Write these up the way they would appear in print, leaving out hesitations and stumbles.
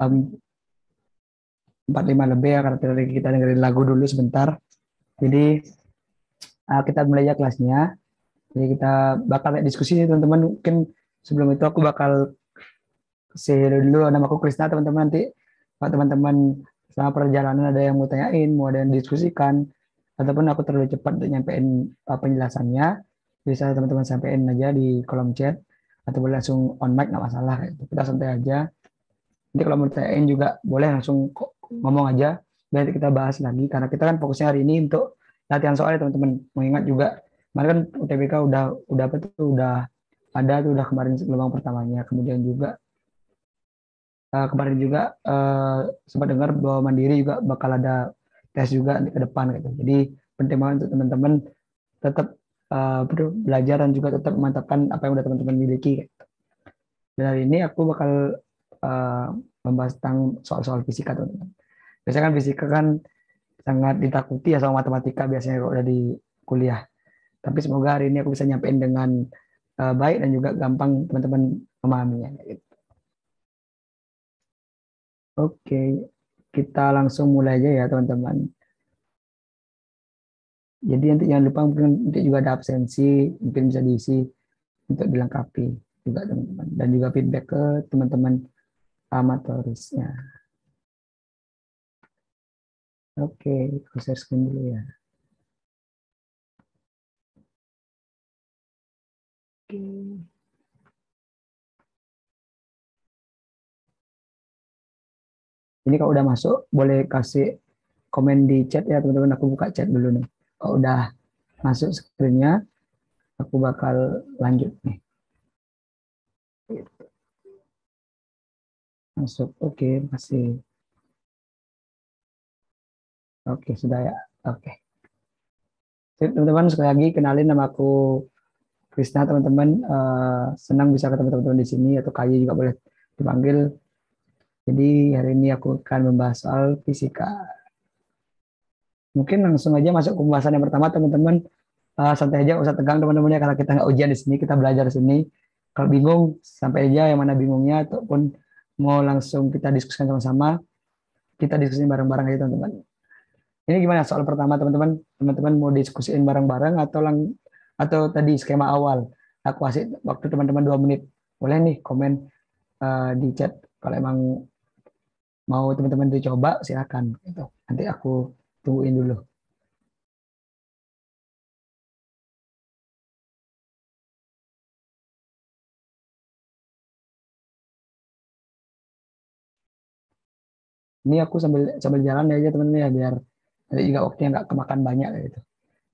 um, 45 lebih ya, karena tadi kita dengerin lagu dulu sebentar. Jadi kita mulai aja kelasnya. Jadi kita bakal diskusi nih teman-teman. Mungkin sebelum itu aku bakal share dulu nama aku Krisna teman-teman. Nanti kalau teman-teman selama perjalanan ada yang mau tanyain, mau ada yang diskusikan, ataupun aku terlalu cepat untuk nyampein penjelasannya, bisa teman-teman sampein aja di kolom chat atau boleh langsung on mic, nggak masalah. Kita santai aja. Nanti kalau mau tanyain juga boleh langsung ngomong aja. Nanti kita bahas lagi karena kita kan fokusnya hari ini untuk latihan soalnya teman-teman. Mengingat juga kemarin kan UTBK udah apa tuh udah ada tuh udah kemarin gelombang pertamanya. Kemudian juga kemarin juga sempat dengar bahwa Mandiri juga bakal ada tes juga ke depan gitu. Jadi penting banget untuk teman-teman tetap belajar dan juga tetap memantapkan apa yang udah teman-teman miliki. Gitu. Dan hari ini aku bakal uh, membahas tentang soal-soal fisika teman-teman. Biasanya kan fisika kan sangat ditakuti ya sama matematika biasanya kalau udah di kuliah. Tapi semoga hari ini aku bisa nyampein dengan baik dan juga gampang teman-teman memahaminya. Gitu. Oke, kita langsung mulai aja ya teman-teman. Jadi nanti jangan lupa mungkin nanti juga ada absensi, mungkin bisa diisi untuk dilengkapi juga teman-teman. Dan juga feedback ke teman-teman amatorisnya. Oke, aku share screen dulu ya. Oke. Ini kalau udah masuk, boleh kasih komen di chat ya teman-teman. Aku buka chat dulu nih. Kalau udah masuk screen-nya, aku bakal lanjut nih. Masuk, oke, masih. Oke, sudah ya. Oke. Teman-teman, sekali lagi kenalin nama aku Krisna, teman-teman. Senang bisa ketemu teman-teman di sini, atau Kayi juga boleh dipanggil. Jadi hari ini aku akan membahas soal fisika. Mungkin langsung aja masuk ke pembahasan yang pertama, teman-teman. Santai aja, usah tegang teman-teman ya, karena kita nggak ujian di sini, kita belajar di sini. Kalau bingung, sampai aja yang mana bingungnya, ataupun mau langsung kita diskusikan sama-sama, kita diskusiin bareng-bareng aja teman-teman. Ini gimana soal pertama teman-teman? Teman-teman mau diskusiin bareng-bareng atau tadi skema awal? Aku kasih waktu teman-teman 2 menit. Boleh nih komen di chat kalau emang mau teman-teman dicoba silakan. Gitu. Nanti aku tungguin dulu. Ini aku sambil sambil jalan aja teman-teman ya biar nanti juga waktunya nggak kemakan banyak gitu.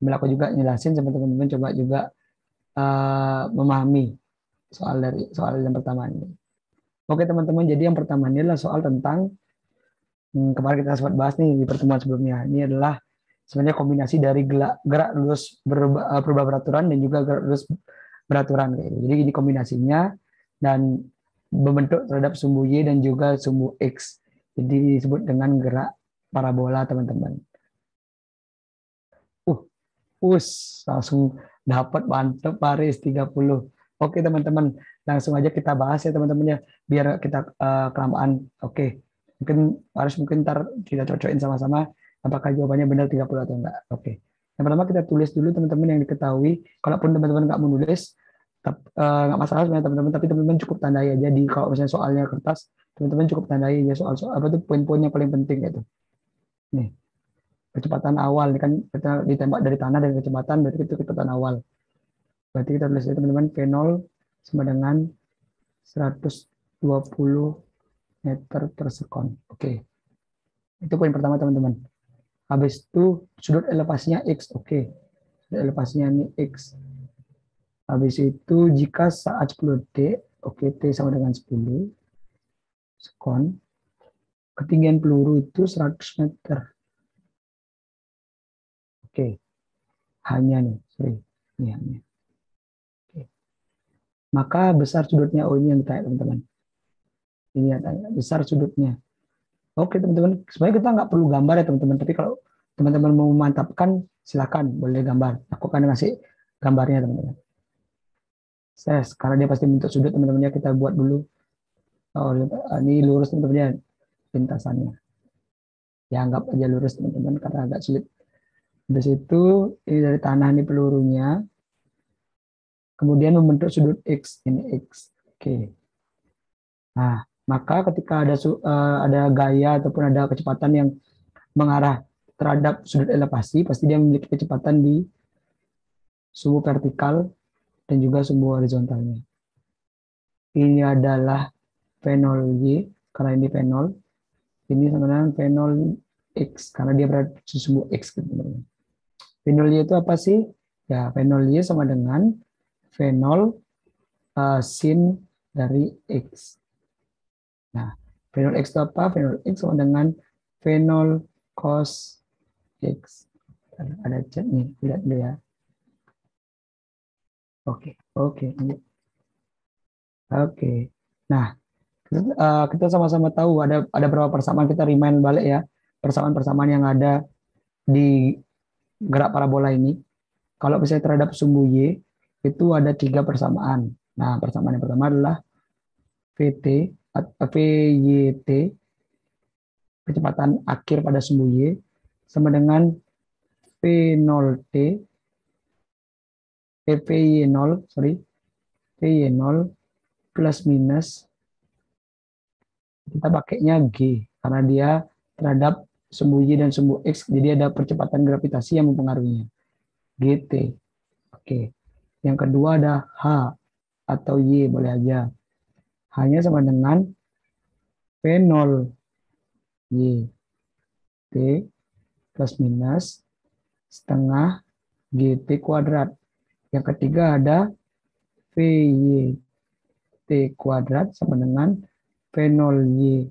Sambil aku juga jelasin sama teman-teman coba juga memahami soal yang pertama ini. Oke teman-teman, jadi yang pertama ini adalah soal tentang kemarin kita sempat bahas nih di pertemuan sebelumnya. Ini adalah sebenarnya kombinasi dari gerak lurus berubah beraturan dan juga gerak lurus beraturan. Gitu. Jadi ini kombinasinya dan membentuk terhadap sumbu Y dan juga sumbu X. Jadi disebut dengan gerak parabola teman-teman. Uh, langsung dapat mantep Paris 30. Oke teman-teman, langsung aja kita bahas ya teman-teman ya, biar kita kelamaan. Oke, mungkin harus mungkin ntar kita cocokin sama-sama apakah jawabannya benar 30 atau enggak. Oke, yang pertama kita tulis dulu teman-teman yang diketahui. Kalaupun teman-teman nggak menulis, nggak masalah sebenarnya teman-teman, tapi teman-teman cukup tandai aja di kalau misalnya soalnya kertas, teman-teman cukup tandai ya soal-soal apa tuh poin-poin yang paling penting gitu. Nih, kecepatan awal ini kan kita ditembak dari tanah dan kecepatan berarti itu kecepatan awal. Berarti kita tulis teman-teman V0 sama dengan 120 meter per sekon. Oke, itu poin pertama teman-teman. Habis itu sudut elevasinya X. Oke, sudut elevasinya ini X. Habis itu jika saat 10 D, oke, T sama dengan 10 sekon, ketinggian peluru itu 100 meter. Oke, hanya nih, sorry, ini hanya. Oke. Maka besar sudutnya, oh ini yang ditanya teman-teman. Ini yang tanya, besar sudutnya. Oke teman-teman, sebenarnya kita nggak perlu gambar ya teman-teman, tapi kalau teman-teman mau memantapkan, silakan boleh gambar. Aku akan ngasih gambarnya teman-teman. Karena dia pasti bentuk sudut teman-temannya, kita buat dulu. Oh, ini lurus teman-temannya. lintasannya. Ya anggap aja lurus teman-teman karena agak sulit. Dari situ ini dari tanah ini pelurunya, kemudian membentuk sudut X, ini X. Oke. Nah, maka ketika ada gaya ataupun ada kecepatan yang mengarah terhadap sudut elevasi, pasti dia memiliki kecepatan di sumbu vertikal dan juga sumbu horizontalnya. Ini adalah fenol Y, karena ini fenol. Ini sama dengan fenol X, karena dia berada di sumbu X. Fenol Y itu apa sih? Ya, fenol Y sama dengan fenol sin dari X. Nah, fenol X itu apa? Fenol X sama dengan fenol cos X. Ada chat nih, lihat dulu ya. Oke, oke, oke. Nah, kita sama-sama tahu ada berapa persamaan, kita remind balik ya, persamaan-persamaan yang ada di gerak parabola ini. Kalau misalnya terhadap sumbu Y, itu ada 3 persamaan. Nah, persamaan yang pertama adalah VT, VYT, kecepatan akhir pada sumbu Y, sama dengan V0T, VY0, sorry, VY0 plus minus, kita pakainya G, karena dia terhadap sumbu Y dan sumbu X, jadi ada percepatan gravitasi yang mempengaruhinya. GT. Oke. Yang kedua ada H atau Y, boleh aja. Hanya sama dengan V0 Y T plus minus setengah GT kuadrat. Yang ketiga ada VY T kuadrat sama dengan V0 Y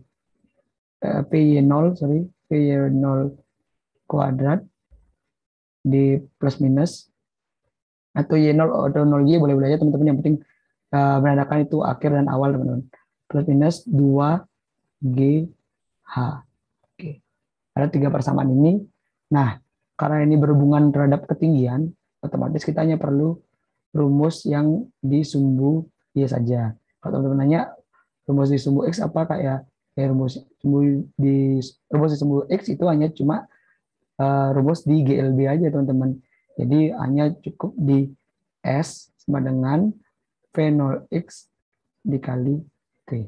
VY0 sorry VY0 kuadrat di plus minus atau Y0 atau 0Y boleh-boleh aja teman-teman, yang penting menandakan itu akhir dan awal teman-teman. Plus minus 2GH. Oke. Ada 3 persamaan ini. Nah, karena ini berhubungan terhadap ketinggian, otomatis kita hanya perlu rumus yang di sumbu Y saja. Kalau teman-teman nanya rumus di sumbu X apa, kayak rumus di sumbu X itu hanya cuma rumus di GLB aja teman-teman. Jadi hanya cukup di S sama dengan V0X dikali T.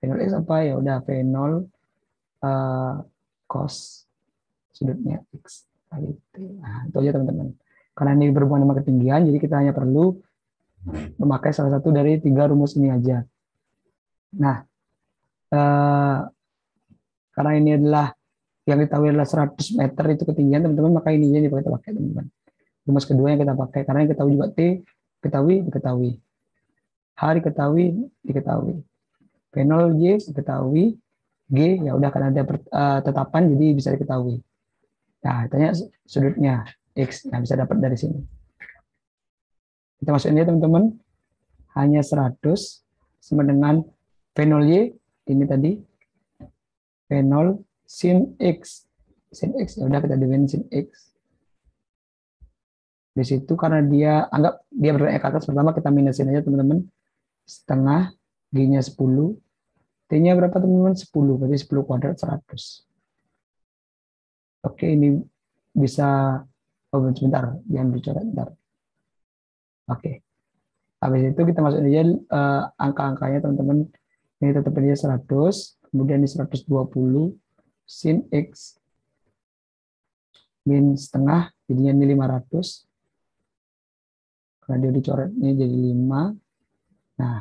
V0X apa ya, udah V0 cos sudutnya X kali T. Nah, itu aja teman-teman. Karena ini berhubungan sama ketinggian, jadi kita hanya perlu memakai salah satu dari 3 rumus ini aja. Nah, karena ini adalah yang diketahui adalah 100 meter itu ketinggian teman-teman, maka ini yang kita pakai teman-teman. Rumus kedua yang kita pakai, karena yang ketahui juga T diketahui, H diketahui, V0 Y diketahui, G ya udah karena ada tetapan jadi bisa diketahui. Nah, tanya sudutnya X, nah bisa dapat dari sini. Kita masukin ya teman-teman, hanya 100 sama dengan V0 Y ini tadi V0 sin X. Sin X, ya udah kita dengan sin X. Di situ karena dia anggap dia berada ke atas, pertama kita minusin aja teman-teman. Setengah, G-nya 10. T-nya berapa teman-teman? 10, berarti 10 kuadrat 100. Oke, ini bisa, oh sebentar, jangan dicoret bentar. Oke, habis itu kita masukin aja angka-angkanya teman-teman. Ini tetap aja 100, kemudian ini 120 sin X min setengah, jadinya ini 500. Karena dia dicoretnya jadi 5. Nah,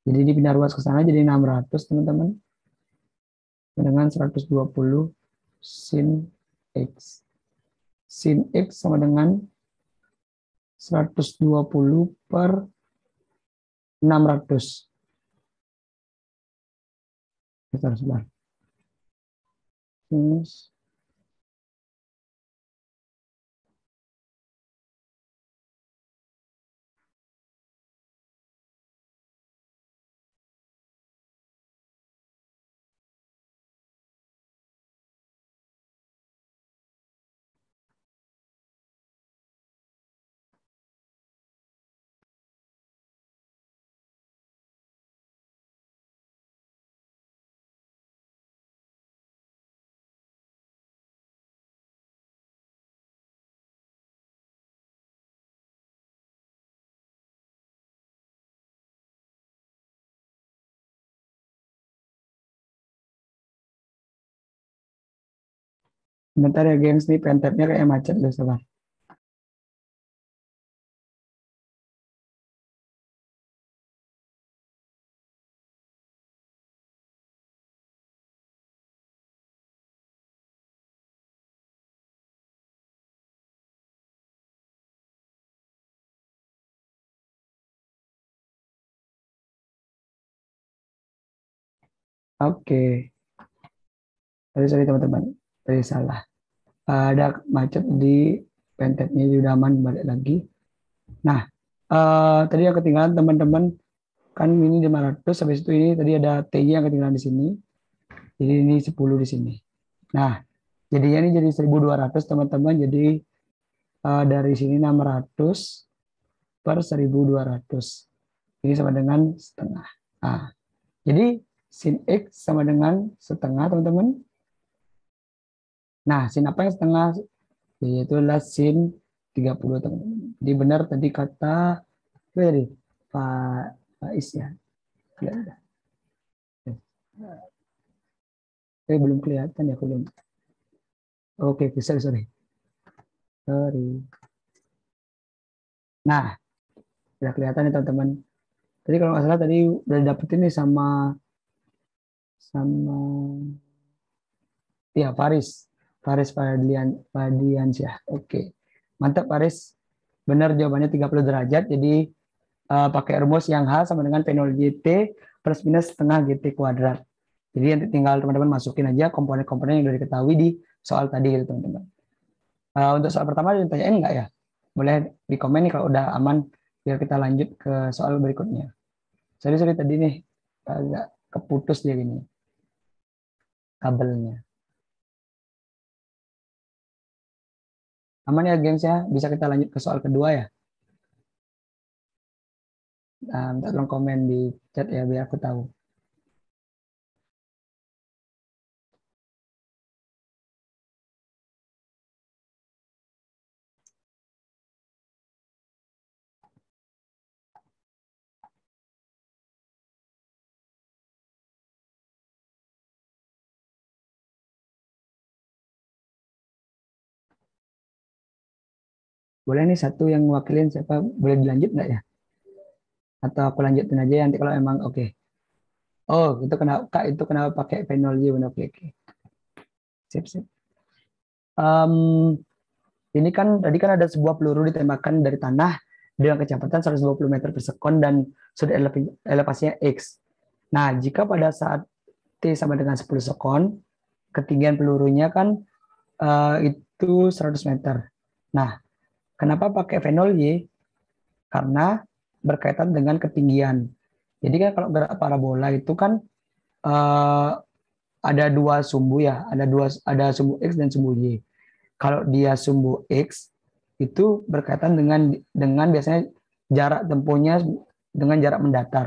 jadi dipindah ruas ke sana jadi 600 teman-teman. Dengan 120 sin X. Sin X sama dengan 120 per 600. Sebentar. Bentar ya gengs, nih pentapnya kayak macet deh, sabar. Oke, sorry teman-teman, tadi salah. Ada macet di pentapnya, udah aman, balik lagi. Nah, tadi yang ketinggalan teman-teman, kan ini 500, habis itu ini tadi ada TY yang ketinggalan di sini. Jadi ini 10 di sini. Nah, jadinya ini jadi 1.200 teman-teman. Jadi dari sini 600 per 1.200. Ini sama dengan setengah. Nah, jadi sin X sama dengan setengah teman-teman. Nah, sin apa yang setengah? Yaitu adalah sin 30 teman-teman. Jadi benar tadi kata apa tadi? Faiz ya. Belum kelihatan ya, aku belum. Oke, sorry. Sorry. Nah, udah kelihatan nih teman-teman. Tadi kalau nggak salah tadi udah dapetin nih sama ya Faris. Faris Padiansyah. Oke. Mantap Faris. Benar jawabannya 30 derajat. Jadi pakai rumus yang H sama dengan P0 GT plus minus setengah GT kuadrat. Jadi nanti tinggal teman-teman masukin aja komponen-komponen yang udah diketahui di soal tadi gitu teman-teman. Untuk soal pertama ditanyain nggak ya? Boleh di komen nih kalau udah aman biar kita lanjut ke soal berikutnya. Sorry tadi nih agak keputus dia gini kabelnya. Aman ya gengs ya? Bisa kita lanjut ke soal kedua ya? Tolong komen di chat ya biar aku tahu. Boleh nih satu yang wakilin siapa? Boleh dilanjut nggak ya? Atau aku lanjutin aja ya, nanti kalau emang oke. Okay. Oh, itu kenapa Kak, itu kenapa pakai Fenolzi? Oke, oke. Sip. Um, ini kan tadi kan ada sebuah peluru ditembakkan dari tanah dengan kecepatan 120 meter per sekon dan sudah elevasinya X. Nah, jika pada saat T sama dengan 10 sekon, ketinggian pelurunya kan itu 100 meter. Nah, kenapa pakai Fenol Y? Karena berkaitan dengan ketinggian. Jadi kan kalau gerak parabola itu kan uh, ada dua sumbu ya, ada sumbu X dan sumbu Y. Kalau dia sumbu X itu berkaitan dengan biasanya jarak tempuhnya dengan jarak mendatar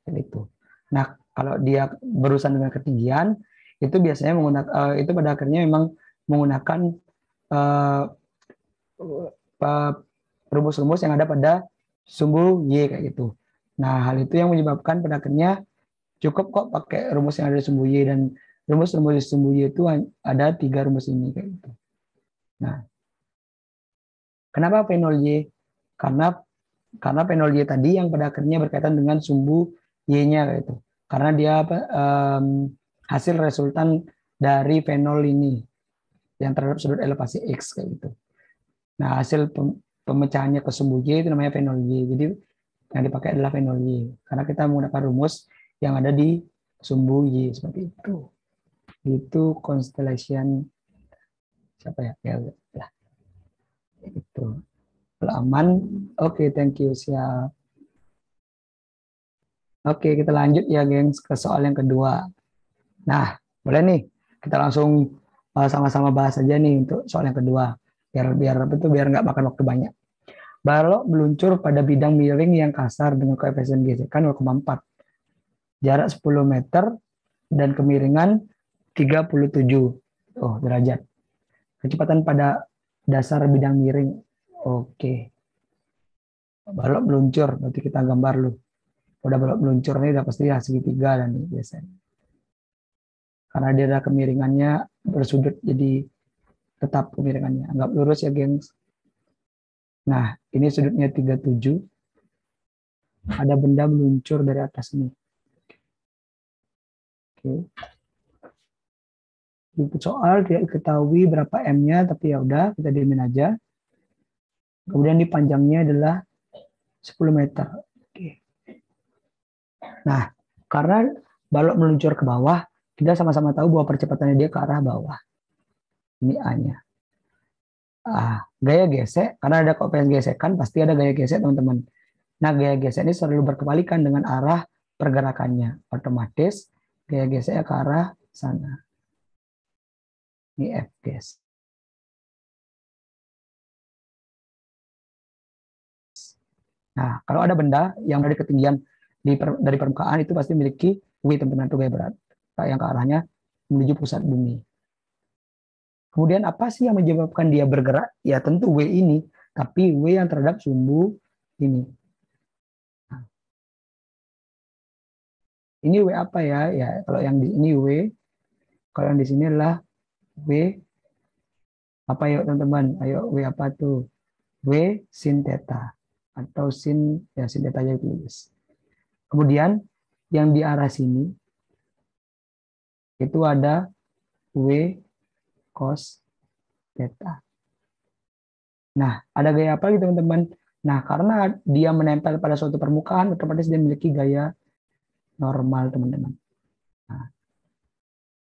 itu. Nah, kalau dia berurusan dengan ketinggian itu biasanya menggunakan itu pada akhirnya memang menggunakan uh, rumus-rumus yang ada pada sumbu Y kayak gitu. Nah, hal itu yang menyebabkan pada akhirnya cukup kok pakai rumus yang ada di sumbu Y dan rumus-rumus di sumbu Y itu ada 3 rumus ini kayak gitu. Nah, kenapa fenol Y? Karena fenol Y tadi yang pada akhirnya berkaitan dengan sumbu Y-nya gitu. Karena dia hasil resultan dari fenol ini yang terhadap sudut elevasi X kayak gitu. Nah, hasil pemecahannya ke sumbu Y itu namanya fenol Y. Jadi yang dipakai adalah fenol Y. Karena kita menggunakan rumus yang ada di sumbu Y seperti itu. Itu constellation siapa ya? Ya, itu. Kalau aman, oke, thank you, siap. Oke, kita lanjut ya, gengs, ke soal yang kedua. Nah, boleh nih, kita langsung sama-sama bahas aja nih untuk soal yang kedua. Biar nggak makan waktu banyak. Balok meluncur pada bidang miring yang kasar dengan koefisien gesekan 0,4. Jarak 10 meter dan kemiringan 37 derajat. Kecepatan pada dasar bidang miring. Oke. Balok meluncur, berarti kita gambar lu. Udah balok meluncur ini udah pasti segitiga dan biasanya. Karena dia ada kemiringannya bersudut jadi tetap kemiringannya. Anggap lurus ya, gengs. Nah, ini sudutnya 37. Ada benda meluncur dari atas ini. Oke. Input soal tidak diketahui berapa M-nya, tapi ya udah kita diemin aja. Kemudian di panjangnya adalah 10 meter. Oke. Nah, karena balok meluncur ke bawah, kita sama-sama tahu bahwa percepatannya dia ke arah bawah. Ini A-nya. Gaya gesek, karena ada koefisien gesekan, pasti ada gaya gesek, teman-teman. Nah, gaya gesek ini selalu berkebalikan dengan arah pergerakannya. Otomatis, gaya geseknya ke arah sana. Ini F ges. Nah, kalau ada benda yang dari ketinggian dari permukaan itu pasti memiliki W, teman-teman, itu gaya berat. Yang ke arahnya menuju pusat bumi. Kemudian apa sih yang menyebabkan dia bergerak? Ya tentu W ini, tapi W yang terhadap sumbu ini. Ini W apa ya? Ya kalau yang di ini W, kalau yang di sini adalah W apa yuk teman-teman? Ayo W apa tuh? W sin theta atau sin ya sin theta aja tulis. Kemudian yang di arah sini itu ada W cos theta. Nah, ada gaya apa gitu teman-teman? Nah, karena dia menempel pada suatu permukaan, otomatis dia memiliki gaya normal, teman-teman. Nah,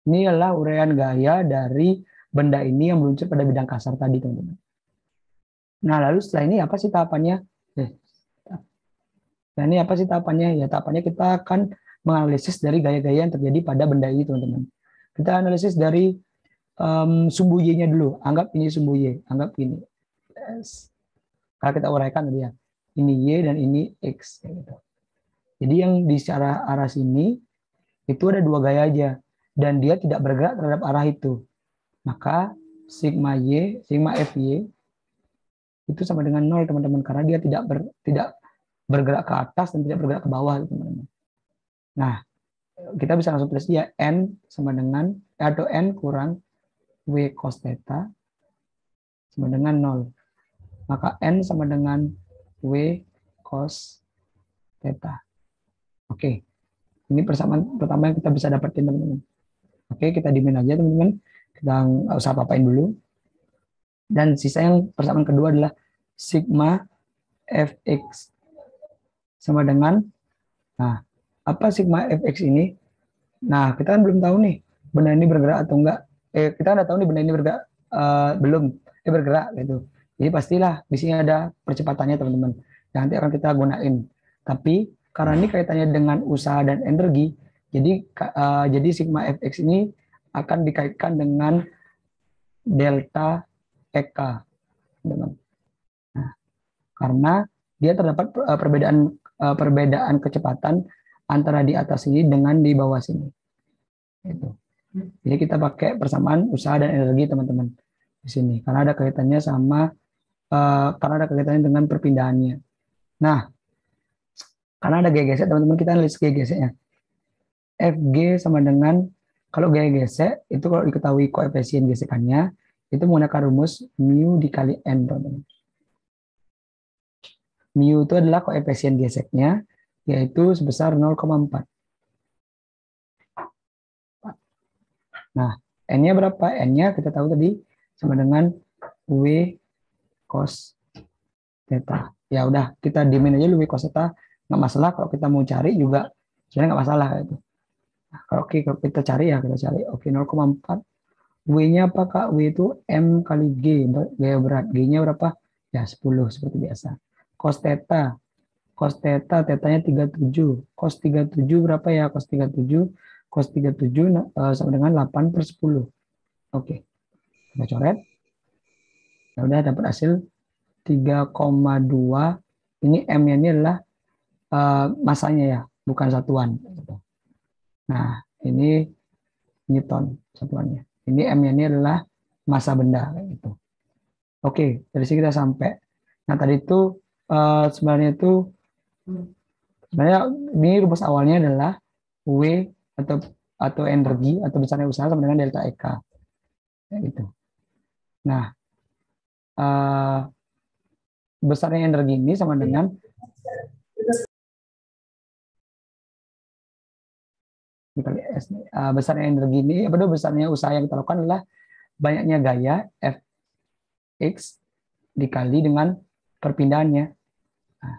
ini adalah uraian gaya dari benda ini yang meluncur pada bidang kasar tadi, teman-teman. Nah, lalu setelah ini apa sih tahapannya? Nah, ini apa sih tahapannya? Ya, tahapannya kita akan menganalisis dari gaya-gaya yang terjadi pada benda ini, teman-teman. Kita analisis dari sumbu Y-nya dulu. Anggap ini sumbu Y. Anggap ini. Yes. Kalau kita uraikan tadi ya. Ini Y dan ini X. Gitu. Jadi yang di secara arah sini, itu ada dua gaya aja. Dan dia tidak bergerak terhadap arah itu. Maka sigma Y, sigma FY itu sama dengan 0, teman-teman. Karena dia tidak bergerak ke atas dan tidak bergerak ke bawah, teman-teman. Nah, kita bisa langsung tulis ya N sama dengan, atau N kurang W cos theta sama dengan 0. Maka N sama dengan W cos theta. Oke, ini persamaan pertama yang kita bisa dapetin, teman-teman. Oke, kita dimin aja, teman-teman. Kita nggak usah apa-apain dulu. Dan sisa yang persamaan kedua adalah sigma fx sama dengan, nah, apa sigma fx ini? Nah, kita kan belum tahu nih, benda ini bergerak atau enggak. Kita udah tahu nih benda ini bergerak, belum, bergerak gitu. Jadi pastilah di sini ada percepatannya, teman-teman. Yang nanti akan kita gunain. Tapi karena ini kaitannya dengan usaha dan energi, jadi sigma fx ini akan dikaitkan dengan delta EK, teman-teman. Nah, karena dia terdapat perbedaan kecepatan antara di atas sini dengan di bawah sini. Itu. Jadi kita pakai persamaan usaha dan energi, teman-teman, di sini karena ada kaitannya sama karena ada kaitannya dengan perpindahannya. Nah, karena ada gaya gesek, teman-teman, kita analis gaya geseknya. Fg sama dengan, kalau gaya gesek itu kalau diketahui koefisien gesekannya itu menggunakan rumus mu dikali n, teman-teman. Mu itu adalah koefisien geseknya, yaitu sebesar 0,4. Nah, N-nya berapa? N-nya kita tahu tadi sama dengan W cos theta. Ya udah, kita dimin aja W cos theta, nggak masalah. Kalau kita mau cari juga sebenarnya nggak masalah itu. Nah, kalau kita cari ya kita cari. Oke, 0,4. W-nya apa, Kak? W itu M kali G, gaya berat. G-nya berapa? Ya 10 seperti biasa. Cos theta. Cos theta, tetanya 37. Cos 37 berapa ya? Cos 37. Cos 37 sama dengan 8/10. Oke. Kita coret. Ya udah dapat hasil 3,2. Ini M-nya ini adalah masanya ya, bukan satuan. Nah, ini Newton satuannya. Ini M-nya ini adalah massa benda gitu. Oke, dari sini kita sampai. Nah, tadi itu sebenarnya ini rumus awalnya adalah W atau energi atau besarnya usaha sama dengan delta EK. Ya, gitu. Nah, besarnya energi ini sama dengan dikali S. Besarnya energi ini, besarnya usaha yang kita lakukan adalah banyaknya gaya Fx dikali dengan perpindahannya. Nah,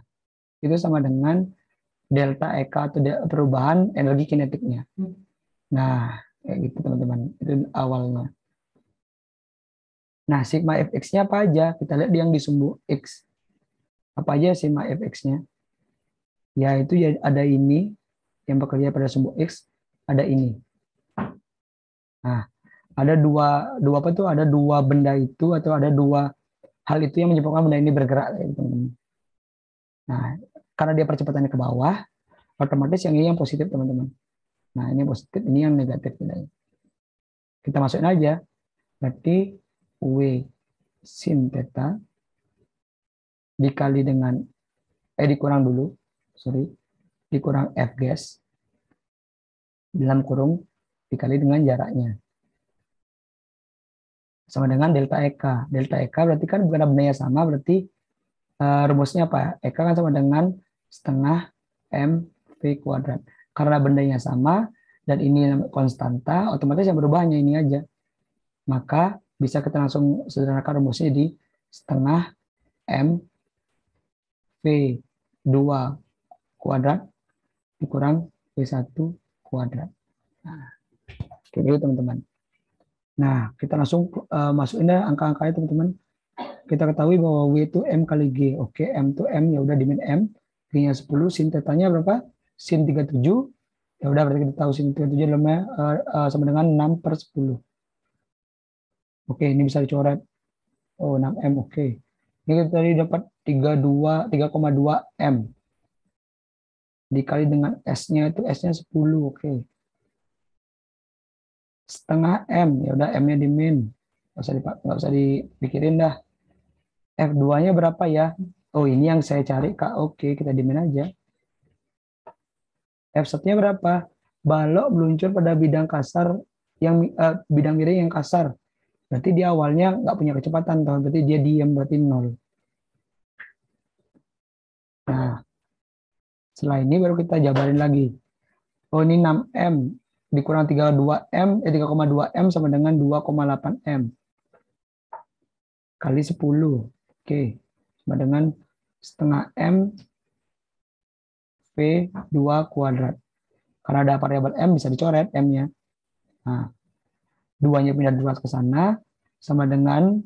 itu sama dengan delta EK atau perubahan energi kinetiknya. Nah, kayak gitu teman-teman. Itu awalnya. Nah, sigma Fx-nya apa aja? Kita lihat yang di sumbu X. Apa aja sigma Fx-nya? Ya, itu ya ada ini yang bekerja pada sumbu X, ada ini. Nah, ada dua apa tuh? Ada dua benda itu atau ada dua hal itu yang menyebabkan benda ini bergerak, teman-teman. Nah, karena dia percepatannya ke bawah, otomatis yang ini yang positif, teman-teman. Nah, ini yang positif, ini yang negatif. Kita masukin aja. Berarti W sin theta dikali dengan, dikurang dulu, sorry, dikurang F gas, dalam kurung, dikali dengan jaraknya. Sama dengan delta EK. Delta EK berarti kan bukan bendanya sama, berarti rumusnya apa? EK kan sama dengan setengah mv kuadrat. Karena bendanya sama, dan ini konstanta, otomatis yang berubah hanya ini aja. Maka bisa kita langsung sederhanakan rumusnya di setengah m V2 kuadrat dikurang V1 kuadrat. Nah, kayak gitu teman-teman. Nah, kita langsung masukin deh angka-angkanya teman-teman. Kita ketahui bahwa W itu M kali G. Oke, M itu M, ya udah dimin M. G-nya 10, sin tetanya berapa? Sin 37. Ya udah, berarti kita tahu sin 37 adalah sama dengan 6/10. Oke, ini bisa dicoret. Oh, 6M, oke. Ini kita tadi dapat 3,2 M. Dikali dengan S-nya itu, S-nya 10, oke. Setengah M, ya udah M-nya dimin. Nggak usah dipikirin dah. F2-nya berapa ya? Oh, ini yang saya cari, Kak. Oke, kita dimin aja. F1-nya berapa? Balok meluncur pada bidang kasar bidang miring yang kasar. Berarti dia awalnya nggak punya kecepatan, berarti dia diam, berarti 0. Nah, setelah ini baru kita jabarin lagi. Oh, ini 6M dikurang 3,2 M sama dengan 2,8 M kali 10. Oke, sama dengan setengah M V2 kuadrat. Karena ada variabel M bisa dicoret M-nya. Nah, 2-nya pindah 2 ke sana sama dengan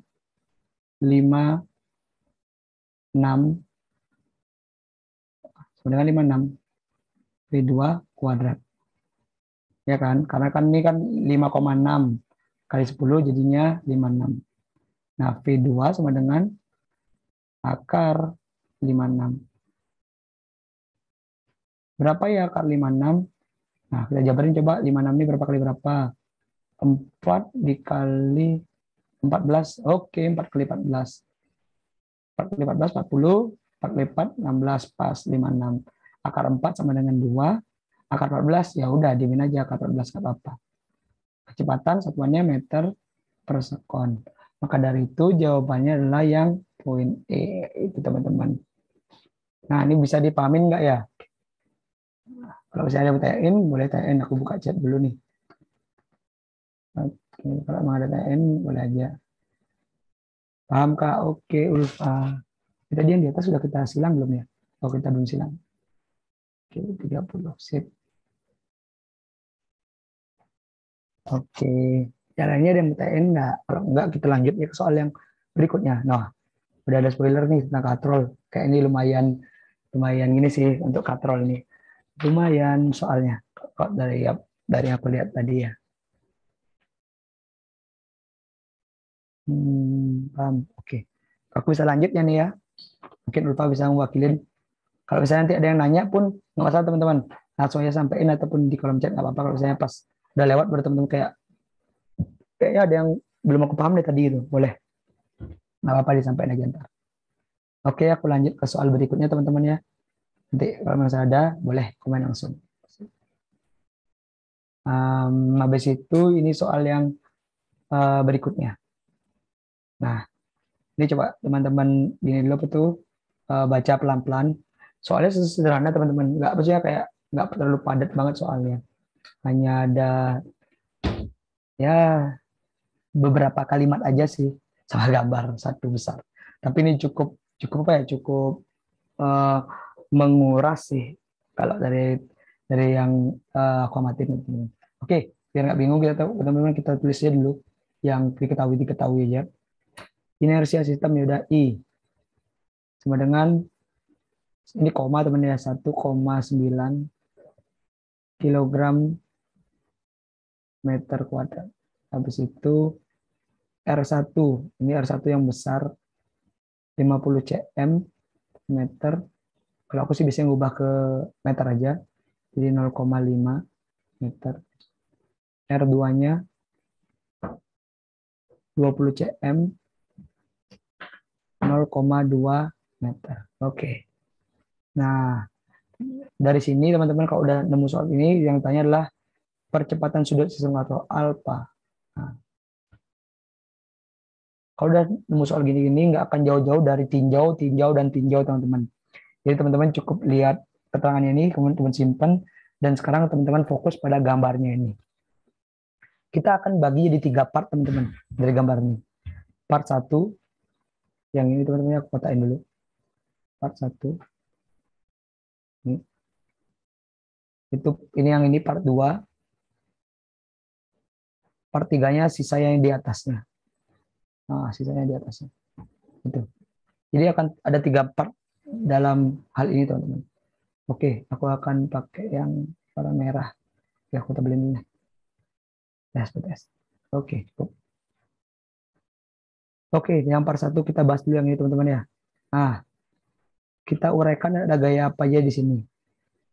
56 sama dengan 56 V2 kuadrat. Ya kan? Karena kan ini kan 5,6 kali 10 jadinya 56. Nah, V2 sama dengan akar 56. Berapa ya akar 56? Nah, kita jabarin coba 56 ini berapa kali berapa? 4 dikali 14. Oke, 4 kali 14. 4 kali 14, 40. 4 kali 4, 16 pas 56. Akar 4 sama dengan 2. Akar 14, ya udah dimin aja akar 14, nggak apa-apa. Kecepatan satuannya meter per sekon. Maka dari itu jawabannya adalah yang poin E. Itu teman-teman. Nah, ini bisa dipahamin nggak ya? Kalau saya ada tanyain, boleh tanyain. Aku buka chat dulu nih. Oke, kalau mau ada tanyain, boleh aja. Paham Kak? Oke, Ulfa. Tadi yang di atas sudah kita silang belum ya? Oh, kita belum silang. Oke, 30. Sip. Oke. Caranya ada yang tanyain nggak? Kalau enggak, kita lanjut ya ke soal yang berikutnya. Nah, udah ada spoiler nih tentang katrol. Kayak ini lumayan gini sih untuk katrol ini. Lumayan soalnya. Kok dari aku lihat tadi ya. Paham. Oke. Aku bisa lanjutnya nih ya. Mungkin Ulfa bisa mewakilin. Kalau misalnya nanti ada yang nanya pun, nggak masalah teman-teman. Langsung aja sampein ataupun di kolom chat, nggak apa-apa. Kalau misalnya pas udah lewat, baru teman-teman kayaknya ada yang belum aku paham deh tadi itu. Boleh. Nggak apa-apa disampaikan aja ntar. Oke, aku lanjut ke soal berikutnya teman-teman ya. Nanti kalau misalnya ada, boleh komen langsung. Habis itu ini soal yang berikutnya. Nah, ini coba teman-teman gini dulu tuh baca pelan-pelan. Soalnya sederhana teman-teman, nggak maksudnya kayak nggak terlalu padat banget soalnya. Hanya ada ya beberapa kalimat aja sih sama gambar satu besar. Tapi ini cukup cukup apa ya? Cukup eh, menguras sih kalau dari yang aku amatin. Oke, biar nggak bingung kita tahu teman-teman kita tulisnya dulu yang diketahui aja. Inersia sistem ya udah I sama dengan ini koma teman ya 1,9 kilogram meter kuadrat. Habis itu R1, ini R1 yang besar 50 cm meter. Kalau aku sih bisa ngubah ke meter aja. Jadi 0,5 meter. R2-nya 20 cm 0,2 meter. Oke. Nah, dari sini teman-teman kalau udah nemu soal ini yang tanya adalah percepatan sudut sistem atau alfa. Nah, kalau udah nemu soal gini-gini nggak akan jauh-jauh dari tinjau, tinjau, dan tinjau teman-teman. Jadi teman-teman cukup lihat keterangannya ini, kemudian teman simpan, dan sekarang teman-teman fokus pada gambarnya ini. Kita akan bagi jadi 3 part teman-teman dari gambar ini. Part 1, yang ini teman-teman aku kotain dulu. Part 1, ini yang ini part 2, part 3-nya sisa yang di atasnya. Nah, sisanya di atasnya. Itu. Jadi akan ada 3 part dalam hal ini teman-teman. Oke, aku akan pakai yang warna merah. Ya, aku tabelin ini. Tes. Oke, cukup. Oke, yang part 1 kita bahas dulu yang ini teman-teman ya. Nah, kita uraikan ada gaya apa aja di sini.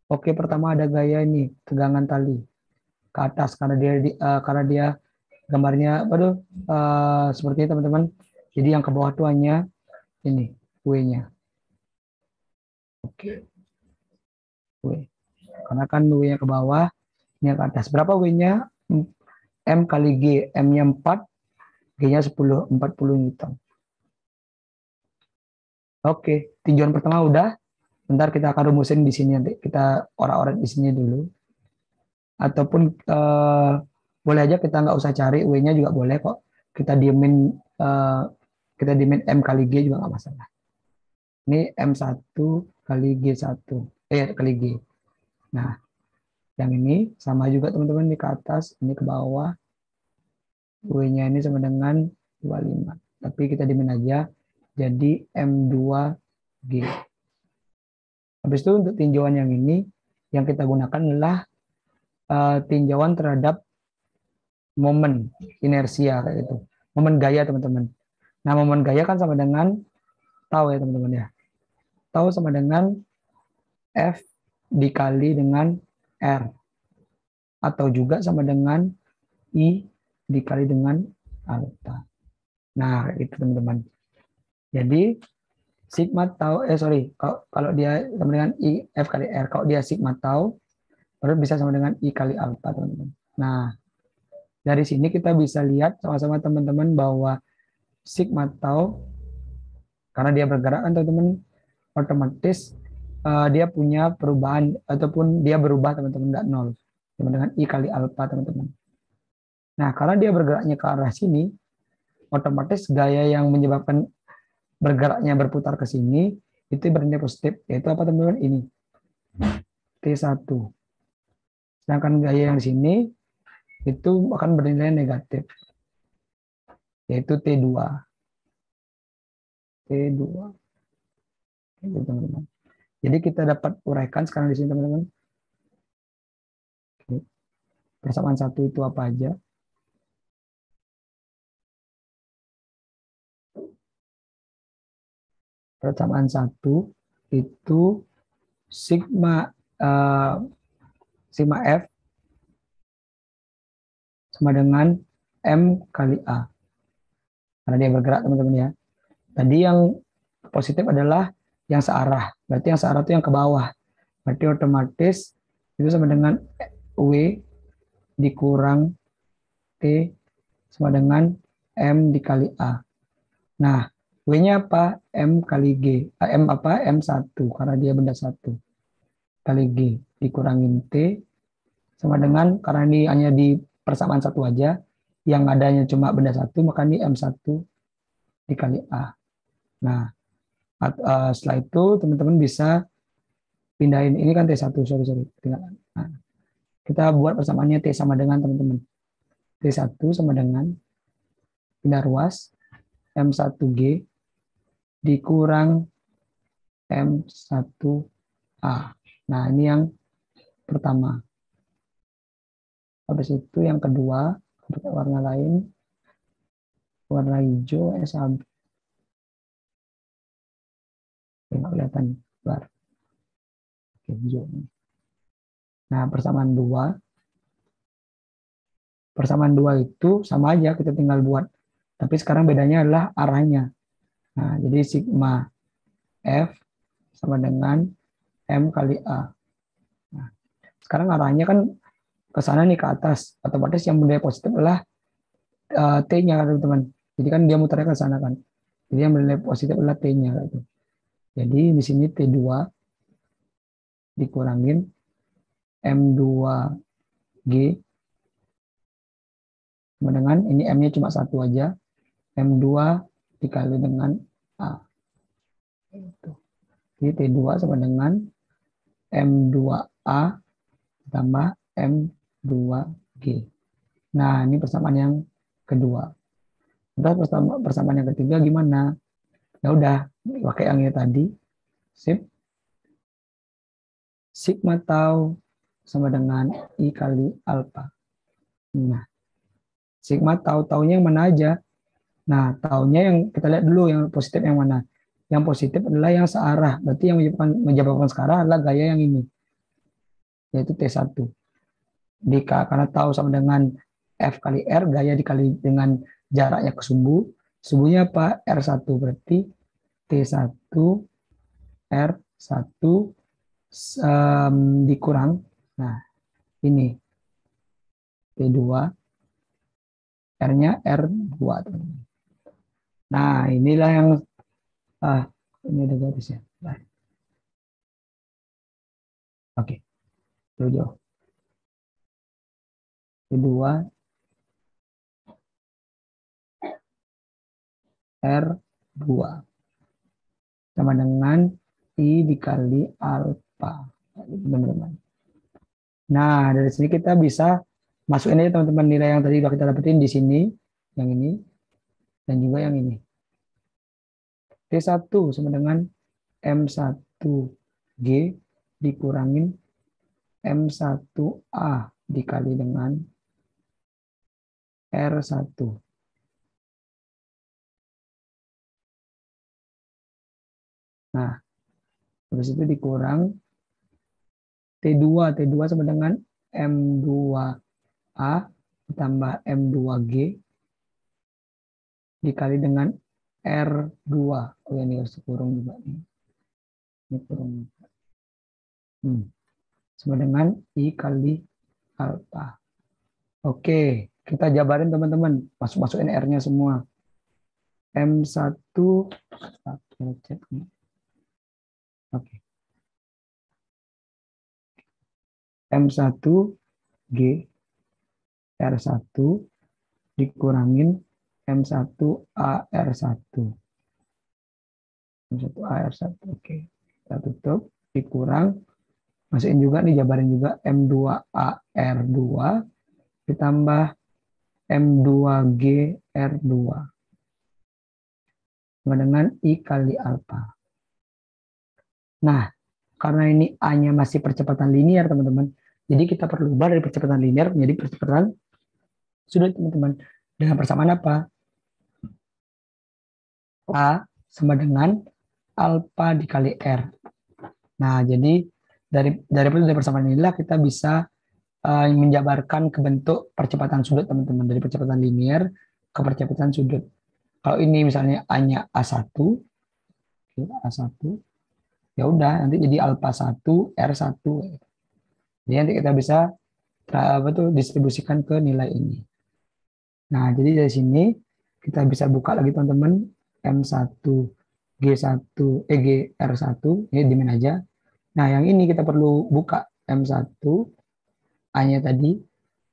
Oke, pertama ada gaya ini, tegangan tali ke atas karena dia gambarnya aduh seperti ini teman-teman. Jadi yang ke bawah tuh hanya ini W-nya. Oke. W. Karena kan W-nya ke bawah, ini ke atas. Berapa W-nya? M kali G. M-nya 4, G-nya 10, 40 Newton. Oke, tinjauan pertama udah. Bentar kita akan rumusin di sini nanti kita orak-orak di sini dulu. Ataupun boleh aja kita nggak usah cari W-nya juga boleh kok. Kita diemin M kali G juga nggak masalah. Ini M1 kali G1. Kali G. Nah, yang ini sama juga teman-teman, ini ke atas, ini ke bawah. W-nya ini sama dengan 25. Tapi kita diemin aja jadi M2G. Habis itu untuk tinjauan yang ini, yang kita gunakan adalah tinjauan terhadap momen inersia kayak gitu. Momen gaya teman-teman. Nah, momen gaya kan sama dengan tau ya teman-teman ya. Tau sama dengan F dikali dengan R. Atau juga sama dengan I dikali dengan alpha. Nah, itu teman-teman. Jadi sigma tau kalau dia sama dengan I F kali R, kalau dia sigma tau baru bisa sama dengan I kali alpha teman-teman. Nah, dari sini kita bisa lihat sama-sama teman-teman bahwa sigma tau karena dia bergerak kan teman-teman, otomatis dia punya perubahan ataupun dia berubah teman-teman, nggak nol sama dengan I kali alpha teman-teman. Nah, karena dia bergeraknya ke arah sini, otomatis gaya yang menyebabkan bergeraknya berputar ke sini itu bernilai positif, yaitu apa teman-teman? Ini T1. Sedangkan gaya yang di sini itu akan bernilai negatif, yaitu T2. T2. Gitu, teman-teman. Jadi kita dapat uraikan sekarang di sini teman-teman. Persamaan satu itu apa aja? Persamaan satu itu sigma sigma F sama dengan M kali A. Karena dia bergerak teman-teman ya. Tadi yang positif adalah yang searah. Berarti yang searah itu yang ke bawah. Berarti otomatis itu sama dengan W dikurang T sama dengan M dikali A. Nah, W-nya apa? M kali G. M apa? M1, karena dia benda 1. Kali G. Dikurangin T sama dengan, karena ini hanya di persamaan 1 aja, yang adanya cuma benda 1, maka ini M1 dikali A. Nah, setelah itu teman-teman bisa pindahin, ini kan T1, sorry. Nah, kita buat persamaannya T sama dengan teman-teman. T1 sama dengan, pindah ruas, M1G dikurang M1A. Nah, ini yang pertama. Habis itu yang kedua, pakai warna lain, warna hijau, SAB. Nggak kelihatan. Bar. Oke, hijau. Nah, persamaan dua itu sama aja, kita tinggal buat. Tapi sekarang bedanya adalah arahnya. Nah, jadi sigma F sama dengan M kali A. Nah, sekarang arahnya kan ke sana nih, ke atas. Otomatis yang benda positif adalah T-nya, teman-teman. Jadi kan dia muternya ke sana kan. Jadi yang benda positif adalah T-nya. Gitu. Jadi di sini T2 dikurangin M2G sama dengan, ini M-nya cuma 1 aja, M2 dikali dengan A. Jadi T2 sama dengan M2A tambah M2G. Nah, ini persamaan yang kedua. Terus persamaan yang ketiga gimana? Ya udah, pakai yang ini tadi. Sip. Sigma tau sama dengan I kali alfa. Nah, sigma taunya yang mana aja? Nah, taunya yang kita lihat dulu, yang positif yang mana? Yang positif adalah yang searah. Berarti yang menyebabkan searah adalah gaya yang ini, yaitu T1. Karena tahu sama dengan F kali R, gaya dikali dengan jaraknya ke sumbu. Sumbunya apa? R1, berarti T1 R1 dikurang. Nah, ini T2, R-nya R2. Nah, inilah yang ini ada garis ya. Oke, jauh. T2 R2 sama dengan I dikali alfa. Teman-teman. Nah, dari sini kita bisa masukin aja teman-teman nilai yang tadi udah kita dapetin di sini, yang ini, dan juga yang ini. T1 sama dengan M1G dikurangin M1A dikali dengan R1. Nah, habis itu dikurang T2 sama dengan M2A ditambah M2G dikali dengan R2. Oh ya, ini harus kurung juga nih. Ini kurung. Sama dengan I kali alfa. Oke, kita jabarin teman-teman. Masukin R-nya semua. M1, oke. M1G R1 dikurangin M1AR1. M1AR1, oke. Kita tutup, dikurang. Masukin juga nih, jabarin juga M2AR2 ditambah M2GR2 sama dengan I kali alfa. Nah, karena ini A-nya masih percepatan linear, teman-teman. Jadi kita perlu ubah dari percepatan linear menjadi percepatan sudut, teman-teman. Dengan persamaan apa? A sama dengan alfa dikali R. Nah, jadi dari persamaan inilah kita bisa menjabarkan ke bentuk percepatan sudut, teman-teman. Dari percepatan linear ke percepatan sudut. Kalau ini misalnya A-nya A1, A1, ya udah nanti jadi alfa 1 R1. Jadi nanti kita bisa distribusikan ke nilai ini. Nah, jadi dari sini kita bisa buka lagi, teman-teman, M1 G1 GR1 ini dimin aja. Nah, yang ini kita perlu buka M1 A-nya tadi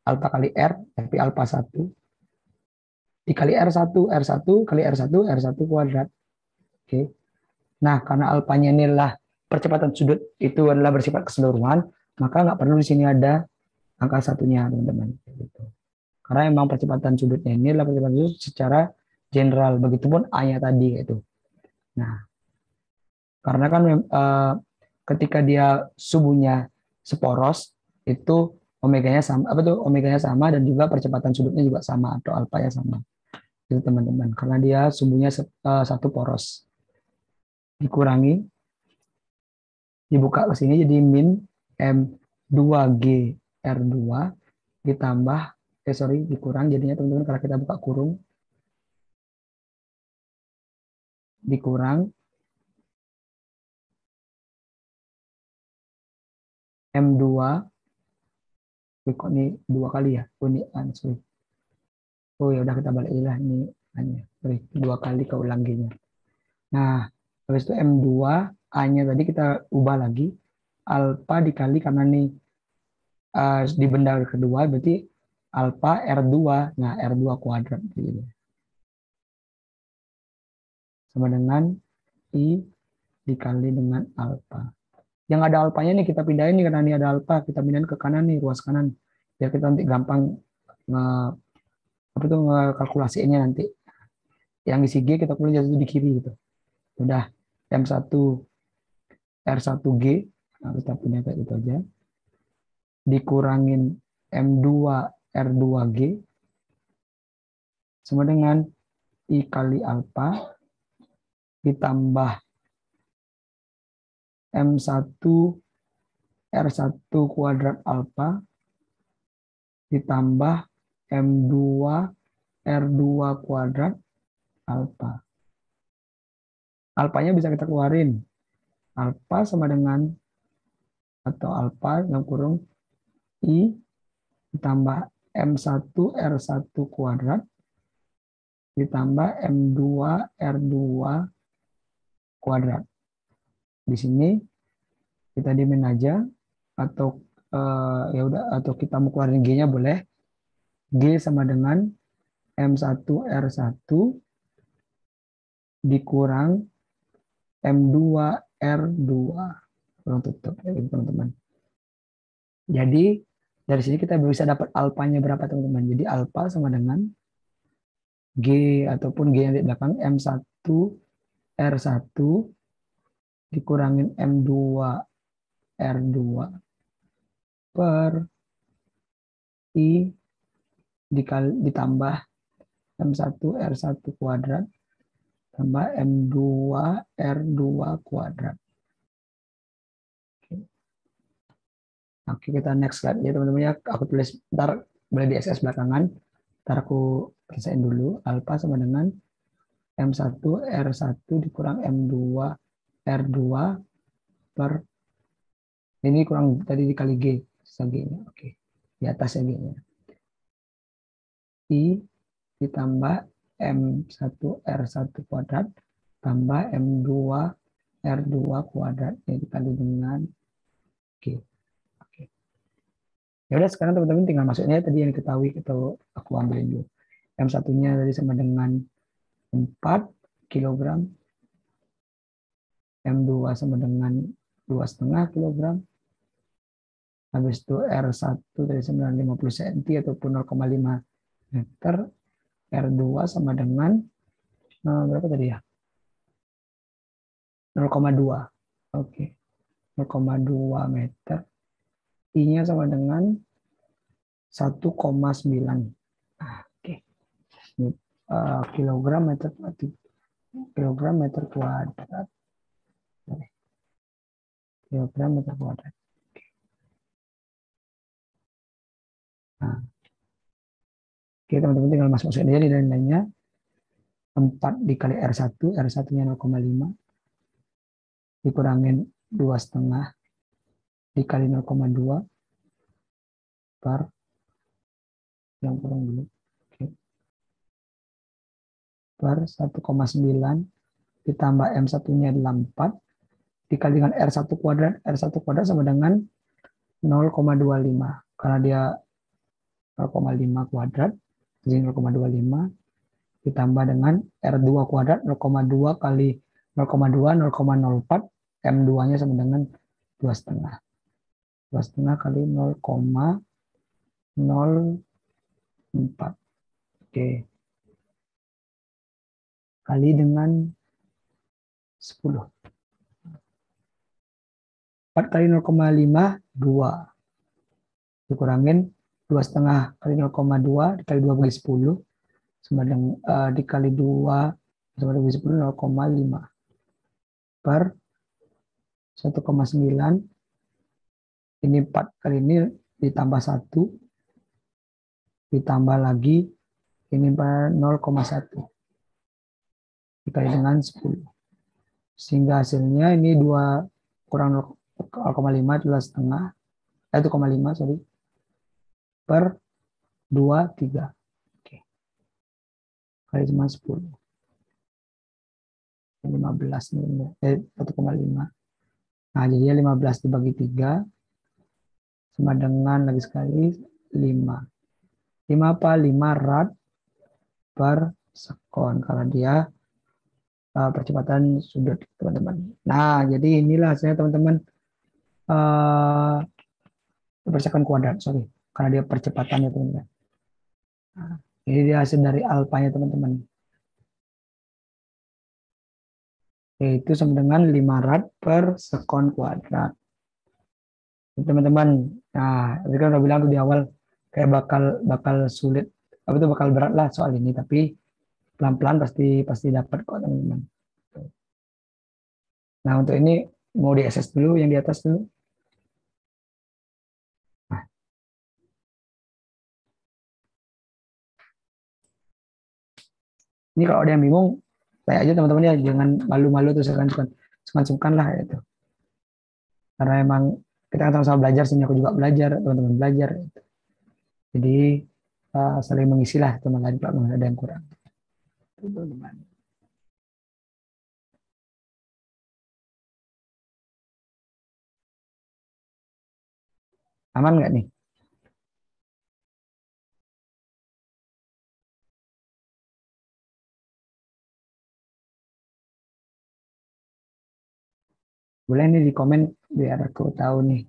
alfa kali R, tapi alfa 1 dikali R1 kali R1 kuadrat. Oke. Nah, karena alfanya ini adalah percepatan sudut itu adalah bersifat keseluruhan, maka nggak perlu di sini ada angka satunya, teman-teman. Gitu. Karena memang percepatan sudutnya ini adalah percepatan sudut secara general, begitupun A-nya tadi itu. Nah, karena kan ketika dia subuhnya seporos itu omeganya sama, apa tuh omeganya sama dan juga percepatan sudutnya juga sama atau alfanya sama. Itu teman-teman. Karena dia subuhnya satu poros. Dikurangi dibuka ke sini jadi min M2G R2 ditambah dikurang jadinya teman-teman kalau kita buka kurung dikurang M2 kok ini dua kali ya ini sorry. Oh ya udah kita balik lah ini hanya sorry dua kali keulang G-nya. Nah habis itu M2 A-nya tadi kita ubah lagi alfa dikali karena nih di benda kedua berarti alfa R2. Nah, R2 kuadrat gitu. Sama dengan I dikali dengan alfa. Yang ada alfanya nih kita pindahin nih karena ini ada alfa, kita pindahin ke kanan nih, ruas kanan. Biar kita nanti gampang nge, apa tuh ngekalkulasinya nanti. Yang isi G kita kumpulin jatuh di kiri gitu. Udah M1 R1G, nah, kita punya kayak gitu aja. Dikurangin M2 R2G sama dengan I kali alfa ditambah M1 R1 kuadrat alfa ditambah M2 R2 kuadrat alfa. Alfanya bisa kita keluarin. Alfa sama dengan atau alfa yang kurung I ditambah M1 R1 kuadrat ditambah M2 R2 kuadrat. Di sini kita dimin aja atau ya udah atau kita mau keluarin G-nya boleh. G sama dengan M1 R1 dikurang M2 R2. Kurang tutup ya teman-teman. Jadi dari sini kita bisa dapat alfanya berapa teman-teman. Jadi alfa sama dengan G ataupun G yang di belakang M1 R1 dikurangin M2 R2 per I ditambah M1 R1 kuadrat tambah M2 R2 kuadrat. Oke, kita next slide ya teman-teman ya. Aku tulis ntar boleh di SS belakangan. Ntar aku selesaiin dulu. Alfa sama dengan M1 R1 dikurang M2 R2 per ini kurang tadi dikali G. G-nya. Oke. Di atas ya G-nya. I ditambah M1 R1 kuadrat tambah M2 R2 kuadrat yang dikali dengan G. Oke. Ya udah sekarang teman-teman tinggal masuknya tadi yang diketahui atau aku ambilin dulu. M1-nya tadi sama dengan 4 kilogram. M2 sama dengan 2,5 kilogram. Habis itu R1 dari 950 cm ataupun 0,5 meter. R2 sama dengan berapa tadi ya? 0,2. Oke. 0,2 meter. I-nya sama dengan 1,9. Oke. Kilogram meter kuadrat. Kilogram meter kuadrat. Nah, oke teman-teman tinggal masuk aja di nilainya 4 dikali R1, R1-nya 0,5 dikurangin 2,5 dikali 0,2 per yang kurang dulu. Oke. per 1,9 ditambah M1-nya adalah 4 dikali dengan R1 kuadrat. R1 kuadrat sama dengan 0,25. Karena dia 0,5 kuadrat, jadi 0,25 ditambah dengan R2 kuadrat 0,2 kali 0,2 0,04, M2-nya sama dengan 2,5. 2,5 kali 0,04. Oke. Kali dengan 10. 4 kali 0,5, 2. Dikurangin 2,5 kali 0,2 dikali 2 bagi 10 sama dengan dikali 2 sama dengan 10 0,5 per 1,9. Ini 4 kali ini ditambah 1 ditambah lagi ini 0,1 dikali dengan 10 sehingga hasilnya ini 2 kurang 0,5 adalah setengah 1,5 sorry per 2, 3. Oke. Kali cuma 10. 15 nih, 1,5. Nah, jadinya 15 dibagi 3 sama dengan lagi sekali 5. 5 apa? 5 rad per sekon karena dia percepatan sudut, teman-teman. Nah, jadi inilah hasilnya, teman-teman. Per sekon kuadrat, sorry. Karena dia percepatannya, teman-teman. Nah, ini dia hasil dari alfanya, teman-teman. Yaitu sama dengan 5 rad per sekon kuadrat. Teman-teman, nah, tadi kan udah bilang tuh di awal kayak bakal sulit, apa itu bakal berat lah soal ini, tapi pelan-pelan pasti dapat kok, teman-teman. Nah, untuk ini mau di SS dulu yang di atas dulu. Nah, ini kalau ada yang bingung, tanya aja teman-teman ya, jangan malu-malu tuh sungkan-sungkan lah itu. Karena emang kita kan sama-sama belajar, sini aku juga belajar, teman-teman belajar. Gitu. Jadi saling mengisi lah teman lain kalau ada yang kurang. Teman-teman. Aman nggak nih? Boleh nih di komen biar aku tahu nih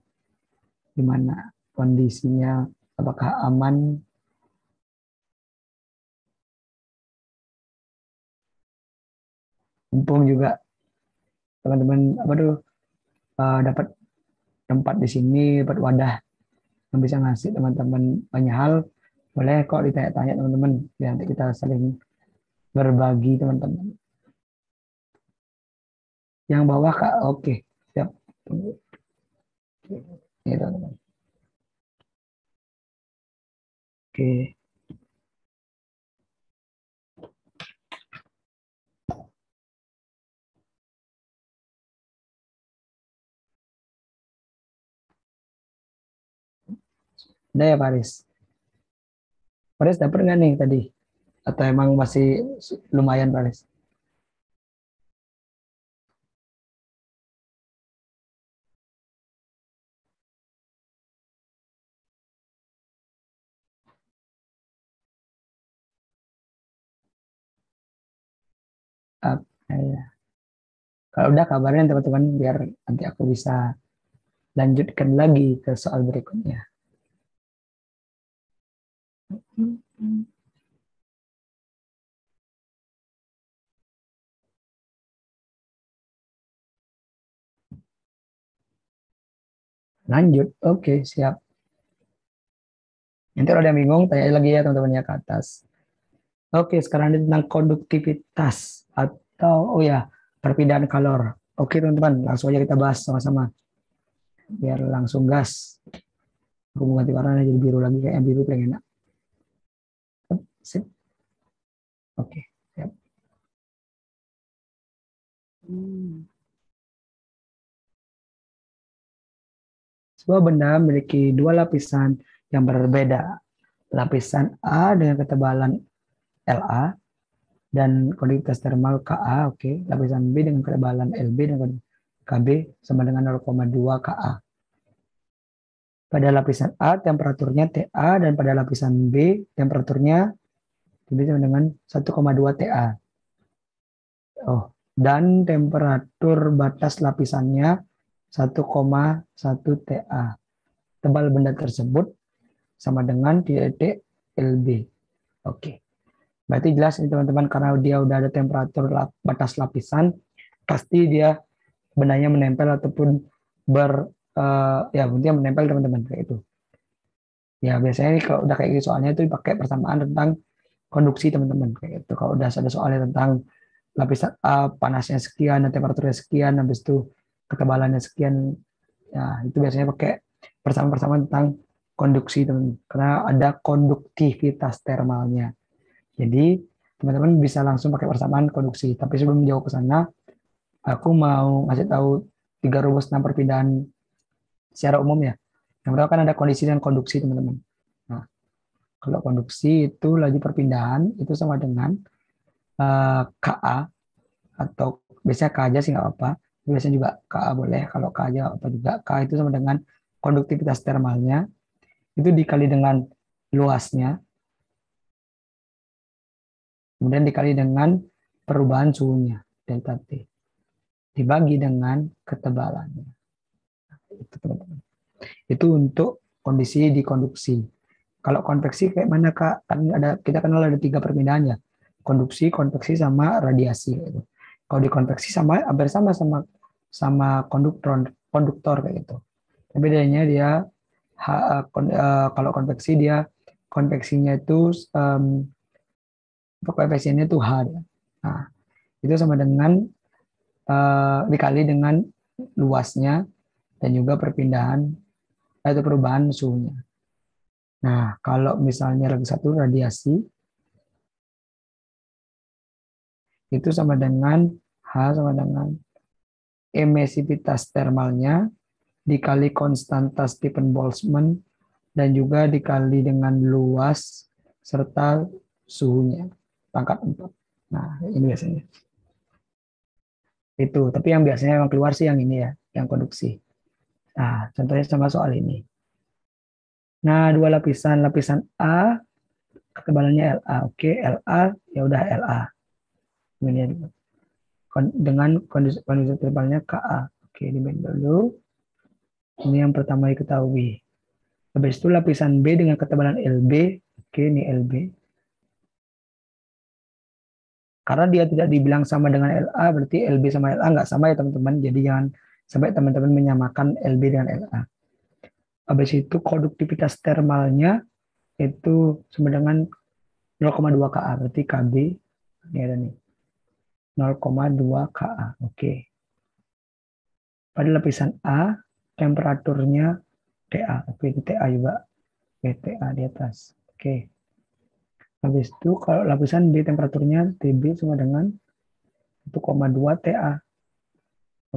gimana kondisinya, apakah aman. Mumpung juga teman-teman apa tuh dapat tempat di sini, dapat wadah yang bisa ngasih teman-teman banyak hal, boleh kok ditanya-tanya teman-teman, biar nanti kita saling berbagi, teman-teman. Yang bawah Kak, oke, siap. Tunggu. Ini teman-teman. Oke. Udah ya Paris. Paris dapat nggak nih tadi? Atau emang masih lumayan Paris? Ya. Kalau udah kabarin teman-teman biar nanti aku bisa lanjutkan lagi ke soal berikutnya. Lanjut, oke siap. Nanti kalau ada yang bingung, tanya lagi ya teman-teman ya ke atas. Oke, sekarang ini tentang konduktivitas atau perpindahan kalor. Oke teman-teman, langsung aja kita bahas sama-sama. Biar langsung gas. Aku mau ganti warna jadi biru lagi, kayak yang biru paling enak. Sip. Oke, siap. Sebuah benda memiliki dua lapisan yang berbeda. Lapisan A dengan ketebalan La dan konduktivitas termal Ka, oke. Lapisan B dengan ketebalan Lb dengan Kb sama dengan 0,2 Ka. Pada lapisan A temperaturnya Ta dan pada lapisan B temperaturnya sama dengan 1,2 Ta. Oh, dan temperatur batas lapisannya 1,1 Ta. Tebal benda tersebut sama dengan titik Lb. Oke. Berarti jelas ini teman-teman, karena dia udah ada temperatur batas lapisan, pasti dia bendanya menempel ataupun ya intinya menempel teman-teman kayak itu. Ya biasanya nih kalau udah kayak gitu soalnya itu dipakai persamaan tentang konduksi teman-teman kayak itu. Kalau udah ada soalnya tentang lapisan A panasnya sekian dan temperaturnya sekian, habis itu ketebalannya sekian, ya itu biasanya pakai persamaan-persamaan tentang konduksi teman-teman. Karena ada konduktivitas termalnya. Jadi teman-teman bisa langsung pakai persamaan konduksi. Tapi sebelum jauh ke sana, aku mau ngasih tahu 3 rumus 6 perpindahan secara umum ya. Yang pertama kan ada kondisi dan konduksi teman-teman. Nah, kalau konduksi itu laju perpindahan itu sama dengan Ka atau biasanya K aja sih nggak apa-apa. Biasanya juga Ka boleh. Kalau K aja apa juga. K itu sama dengan konduktivitas termalnya itu dikali dengan luasnya, kemudian dikali dengan perubahan suhunya delta T dibagi dengan ketebalannya. Itu teman-teman. Itu untuk kondisi di konduksi. Kalau konveksi kayak mana Kak? Kan kita kenal ada 3 perpindahan ya. Konduksi, konveksi sama radiasi gitu. Kalau di konveksi sama hampir sama konduktor kayak gitu. Tapi bedanya dia kalau konveksi dia konveksinya itu koefisiennya itu H. Nah, itu sama dengan dikali dengan luasnya dan juga perpindahan atau perubahan suhunya. Nah, kalau misalnya lagi satu radiasi, itu sama dengan H sama dengan emisivitas termalnya dikali konstanta Stephen-Boltzmann dan juga dikali dengan luas serta suhunya pangkat 4. Nah, ini biasanya. Itu, tapi yang biasanya yang keluar sih yang ini ya, yang konduksi. Nah, contohnya sama soal ini. Nah, 2 lapisan, lapisan A ketebalannya La. Oke, La ya udah La. Kemudian dengan kondisi tebalnya Ka. Oke, di dulu. Ini yang pertama diketahui. Habis itu lapisan B dengan ketebalan Lb. Oke, ini Lb. Karena dia tidak dibilang sama dengan La, berarti Lb sama La nggak sama ya teman-teman. Jadi jangan sampai teman-teman menyamakan Lb dengan La. Habis itu konduktivitas termalnya itu sama dengan 0,2 Ka. Berarti Kb ini ada nih. 0,2 Ka. Oke. Pada lapisan A, temperaturnya Ta. Oke, itu Ta juga. Oke, Ta di atas. Oke. Habis itu kalau lapisan B temperaturnya Tb sama dengan 1,2 Ta.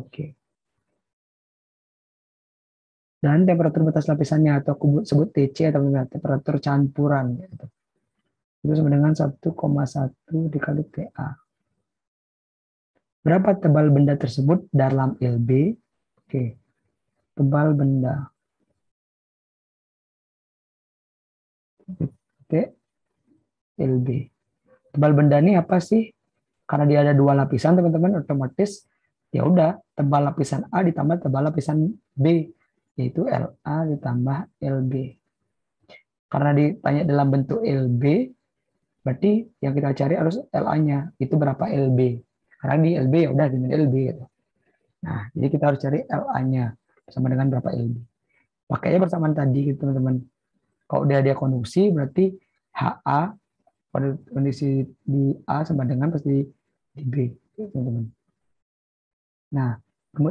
Oke. Dan temperatur batas lapisannya atau aku sebut TC atau temperatur campuran. Gitu. Itu sama dengan 1,1 dikali Ta. Berapa tebal benda tersebut dalam Lb? Oke. Tebal benda. Oke. Lb. Tebal benda ini apa sih? Karena dia ada 2 lapisan, teman-teman, otomatis ya udah tebal lapisan A ditambah tebal lapisan B, yaitu La ditambah Lb. Karena ditanya dalam bentuk Lb, berarti yang kita cari harus La-nya. Itu berapa Lb. Karena di Lb ya udah dengan Lb gitu. Nah, jadi kita harus cari La-nya sama dengan berapa Lb. Pakainya persamaan tadi gitu, teman-teman. Kalau dia konduksi berarti Ha kondisi di A sama dengan pasti di B, teman-teman. Nah,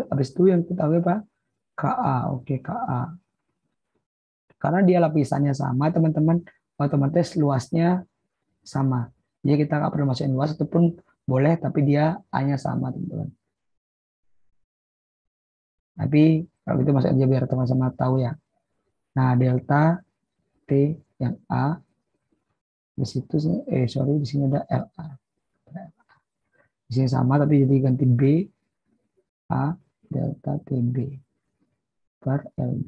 habis itu yang kita tahu apa? Ka, oke Ka. Karena dia lapisannya sama, teman-teman, otomatis luasnya sama. Jadi kita nggak perlu masukin luas ataupun boleh, tapi dia A-nya sama, teman-teman. Tapi kalau gitu masuk aja biar teman-teman tahu ya. Nah, delta T yang A di situ di sini ada LA. Di sini sama tapi jadi ganti B A delta TB per LB.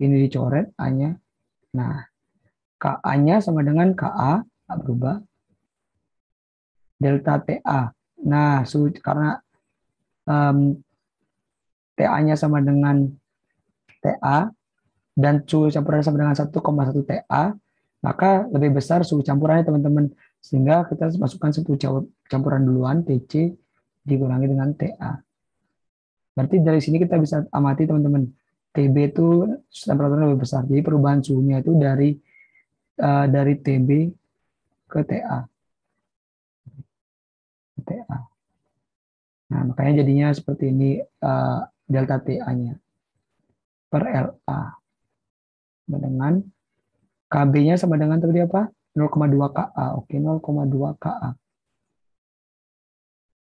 Ini dicoret A-nya. Nah, KA-nya sama dengan KA, berubah, delta TA. Nah, karena TA-nya sama dengan TA, dan suhu campuran sama dengan 1,1 TA, maka lebih besar suhu campurannya teman-teman. Sehingga kita masukkan suhu campuran duluan, TC, dikurangi dengan TA. Berarti dari sini kita bisa amati teman-teman, TB itu temperaturnya lebih besar. Jadi perubahan suhunya itu dari TB ke TA. Nah, makanya jadinya seperti ini delta TA-nya per LA. Dengan KB-nya sama dengan tadi apa? 0,2 KA. Oke, 0,2 KA.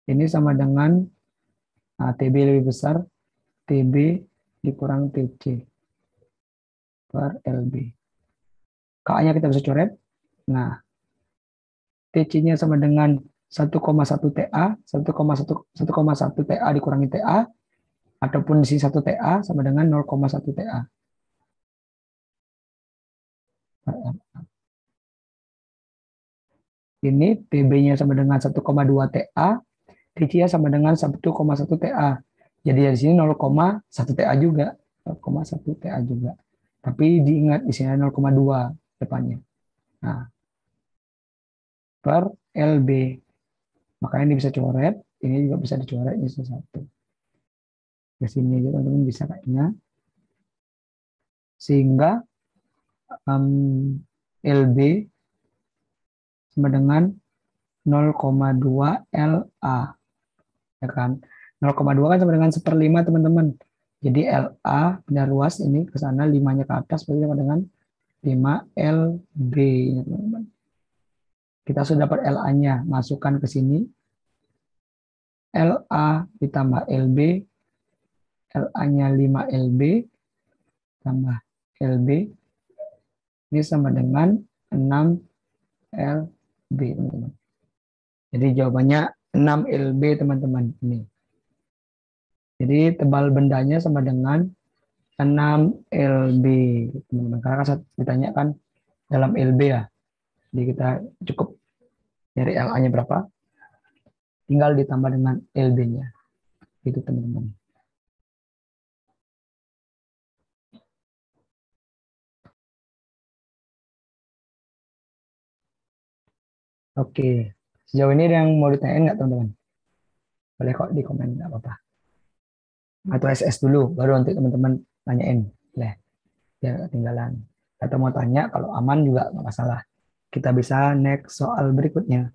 Ini sama dengan TB lebih besar, TB dikurang TC per LB. KA-nya kita bisa coret. Nah, TC-nya sama dengan 1,1 TA, 1,1 TA dikurangi TA, ataupun di sini 1 TA sama dengan 0,1 TA. Ini TB-nya sama dengan 1,2 TA, TC-nya sama dengan 1,1 TA. Jadi di sini 0,1 TA juga, 0,1 TA juga. Tapi diingat di sini 0,2 depannya. Nah, per LB. Makanya ini bisa coret, ini juga bisa dicoret, ini satu. Ke sini aja teman-teman bisa kayaknya. Sehingga LB sama dengan 0,2 LA. Ya kan? 0,2 kan sama dengan 1/5 teman-teman. Jadi LA pindah ruas ini ke sana, 5-nya ke atas berarti sama dengan 5 LB ya teman-teman. Kita sudah dapat LA-nya, masukkan ke sini. LA ditambah LB, LA-nya 5 LB tambah LB ini sama dengan 6 LB teman-teman. Jadi jawabannya 6 LB teman-teman ini. Jadi tebal bendanya sama dengan 6 LB teman-teman. Karena kan ditanyakan dalam LB ya. Jadi kita cukup dari LA-nya berapa, tinggal ditambah dengan LB-nya. Gitu teman-teman. Oke, sejauh ini ada yang mau ditanyain nggak teman-teman? Boleh kok di komen, nggak apa-apa. Atau SS dulu, baru nanti teman-teman tanyain. Boleh, biar nggak ketinggalan. Atau mau tanya, kalau aman juga nggak masalah. Kita bisa next soal berikutnya.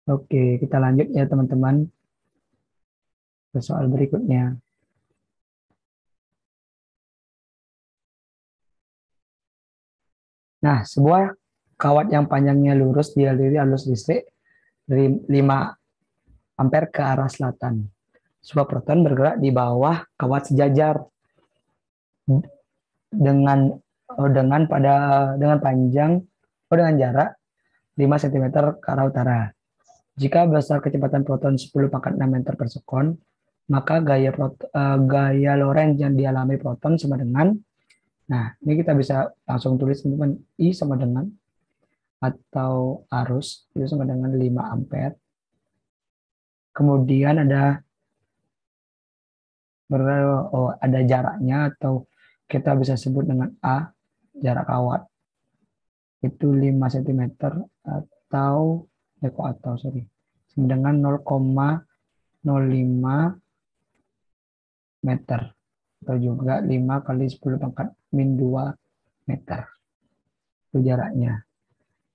Oke, kita lanjut ya teman-teman ke soal berikutnya. Nah, sebuah kawat yang panjangnya lurus dialiri arus listrik dari 5 ampere ke arah selatan. Sebuah proton bergerak di bawah kawat sejajar dengan dengan jarak 5 cm ke arah utara. Jika besar kecepatan proton 10⁻⁶ meter per sekon, maka gaya Lorentz yang dialami proton sama dengan, nah ini kita bisa langsung tulis teman-teman, I sama dengan, atau arus itu sama dengan 5 ampere. Kemudian ada jaraknya, atau kita bisa sebut dengan A, jarak kawat itu 5 cm atau sama dengan 0,05 meter, atau juga 5 kali 10⁻⁻2 meter itu jaraknya.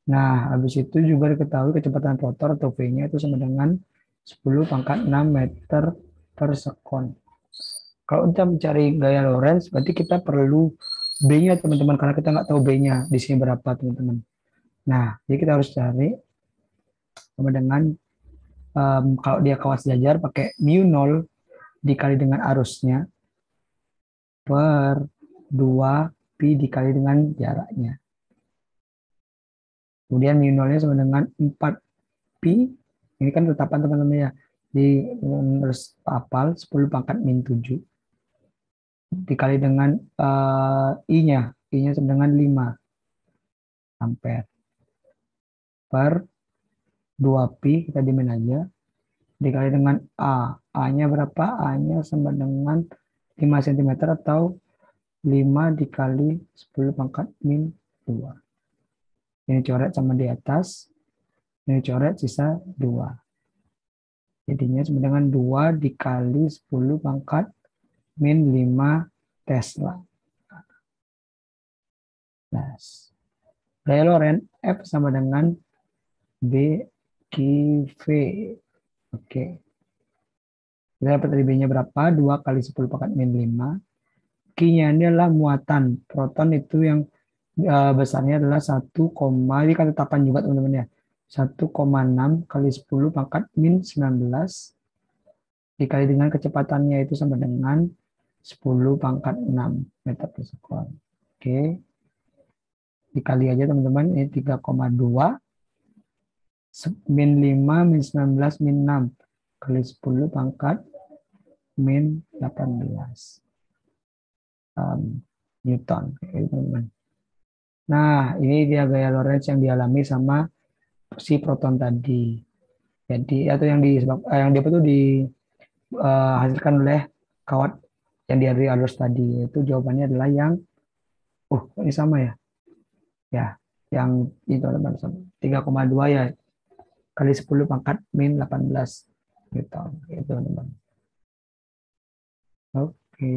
Nah, habis itu juga diketahui kecepatan proton atau V-nya itu sama dengan 10⁻⁶ meter per sekon. Kalau kita mencari gaya Lorentz, berarti kita perlu B-nya teman-teman, karena kita nggak tahu B-nya di sini berapa teman-teman. Nah, jadi kita harus cari sama dengan Kalau dia kawat sejajar pakai mu nol dikali dengan arusnya per 2 pi dikali dengan jaraknya. Kemudian mu nolnya sama dengan 4 pi. Ini kan tetapan teman-teman ya. Di harus hafal 10 pangkat min 7 dikali dengan I-nya. I-nya sama dengan 5 ampere per 2 pi, kita dimin aja, dikali dengan A. A-nya berapa? A-nya sama dengan 5 cm atau 5 dikali 10 pangkat min 2. Ini coret sama di atas, ini coret sisa 2. Jadinya sama dengan 2 dikali 10 pangkat min 5 Tesla. Nah, gaya Lorentz F sama dengan BQV. Oke. Kita dapat dari B-nya berapa? 2 kali 10 pangkat min 5. Q-nya ini adalah muatan. Proton itu yang besarnya adalah 1, ini kan tetapan juga teman-teman ya. 1,6 kali 10 pangkat min 19 dikali dengan kecepatannya itu sama dengan 10 pangkat 6 meter per sekon. Oke. Dikali aja teman-teman, ini 3,2 min 5 min 19 min 6 kali 10 pangkat min 18 Newton. Oke, teman-teman. Nah, ini dia gaya Lorentz yang dialami sama si proton tadi. Jadi atau yang dia itu dihasilkan oleh kawat yang dari arus tadi. Itu jawabannya adalah yang ini sama ya. Ya, yang itu teman-teman sama 3,2 ya kali 10 pangkat min 18 gitu. Itu teman-teman. Oke.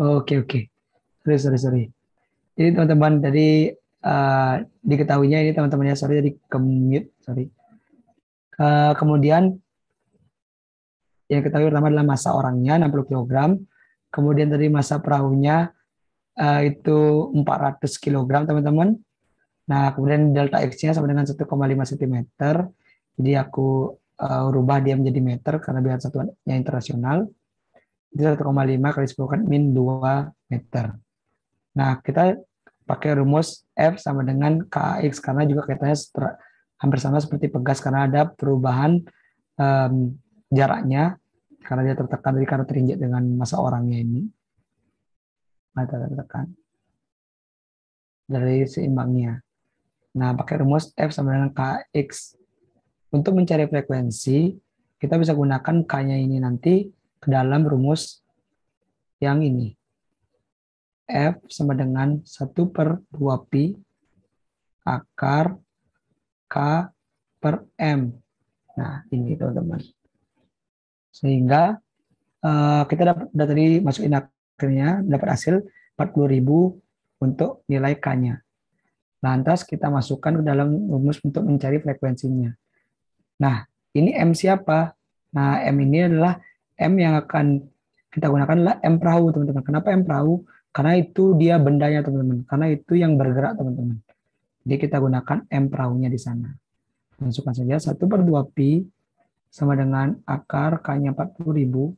Oke, oke. Sorry. Jadi teman-teman, tadi diketahuinya ini teman-temannya, sorry, tadi ke-mute, sorry. Kemudian yang ketahui pertama adalah massa orangnya 60 kilogram. Kemudian tadi massa perahunya itu 400 kilogram, teman-teman. Nah, kemudian delta X-nya sama dengan 1,5 cm. Jadi aku rubah dia menjadi meter karena biar satuannya internasional. Itu 1,5 kali 10 kan min 2 meter. Nah, kita pakai rumus F sama dengan KX karena juga kaitannya hampir sama seperti pegas karena ada perubahan jaraknya karena dia tertekan dari karena terinjak dengan massa orangnya ini. Masa tertekan dari seimbangnya. Nah, pakai rumus F sama dengan KX. Untuk mencari frekuensi, kita bisa gunakan K-nya ini nanti ke dalam rumus yang ini. F sama dengan 1/2pi akar K per M. Nah, ini teman-teman. Sehingga kita dapat tadi masukin akhirnya dapat hasil 40.000 untuk nilai K-nya. Lantas kita masukkan ke dalam rumus untuk mencari frekuensinya. Nah, ini M siapa? Nah, M ini adalah M yang akan kita gunakan adalah M perahu, teman-teman. Kenapa M perahu? Karena itu dia bendanya, teman-teman. Karena itu yang bergerak, teman-teman. Jadi kita gunakan M perahunya di sana. Masukkan saja 1/2pi sama dengan akar K-nya 40.000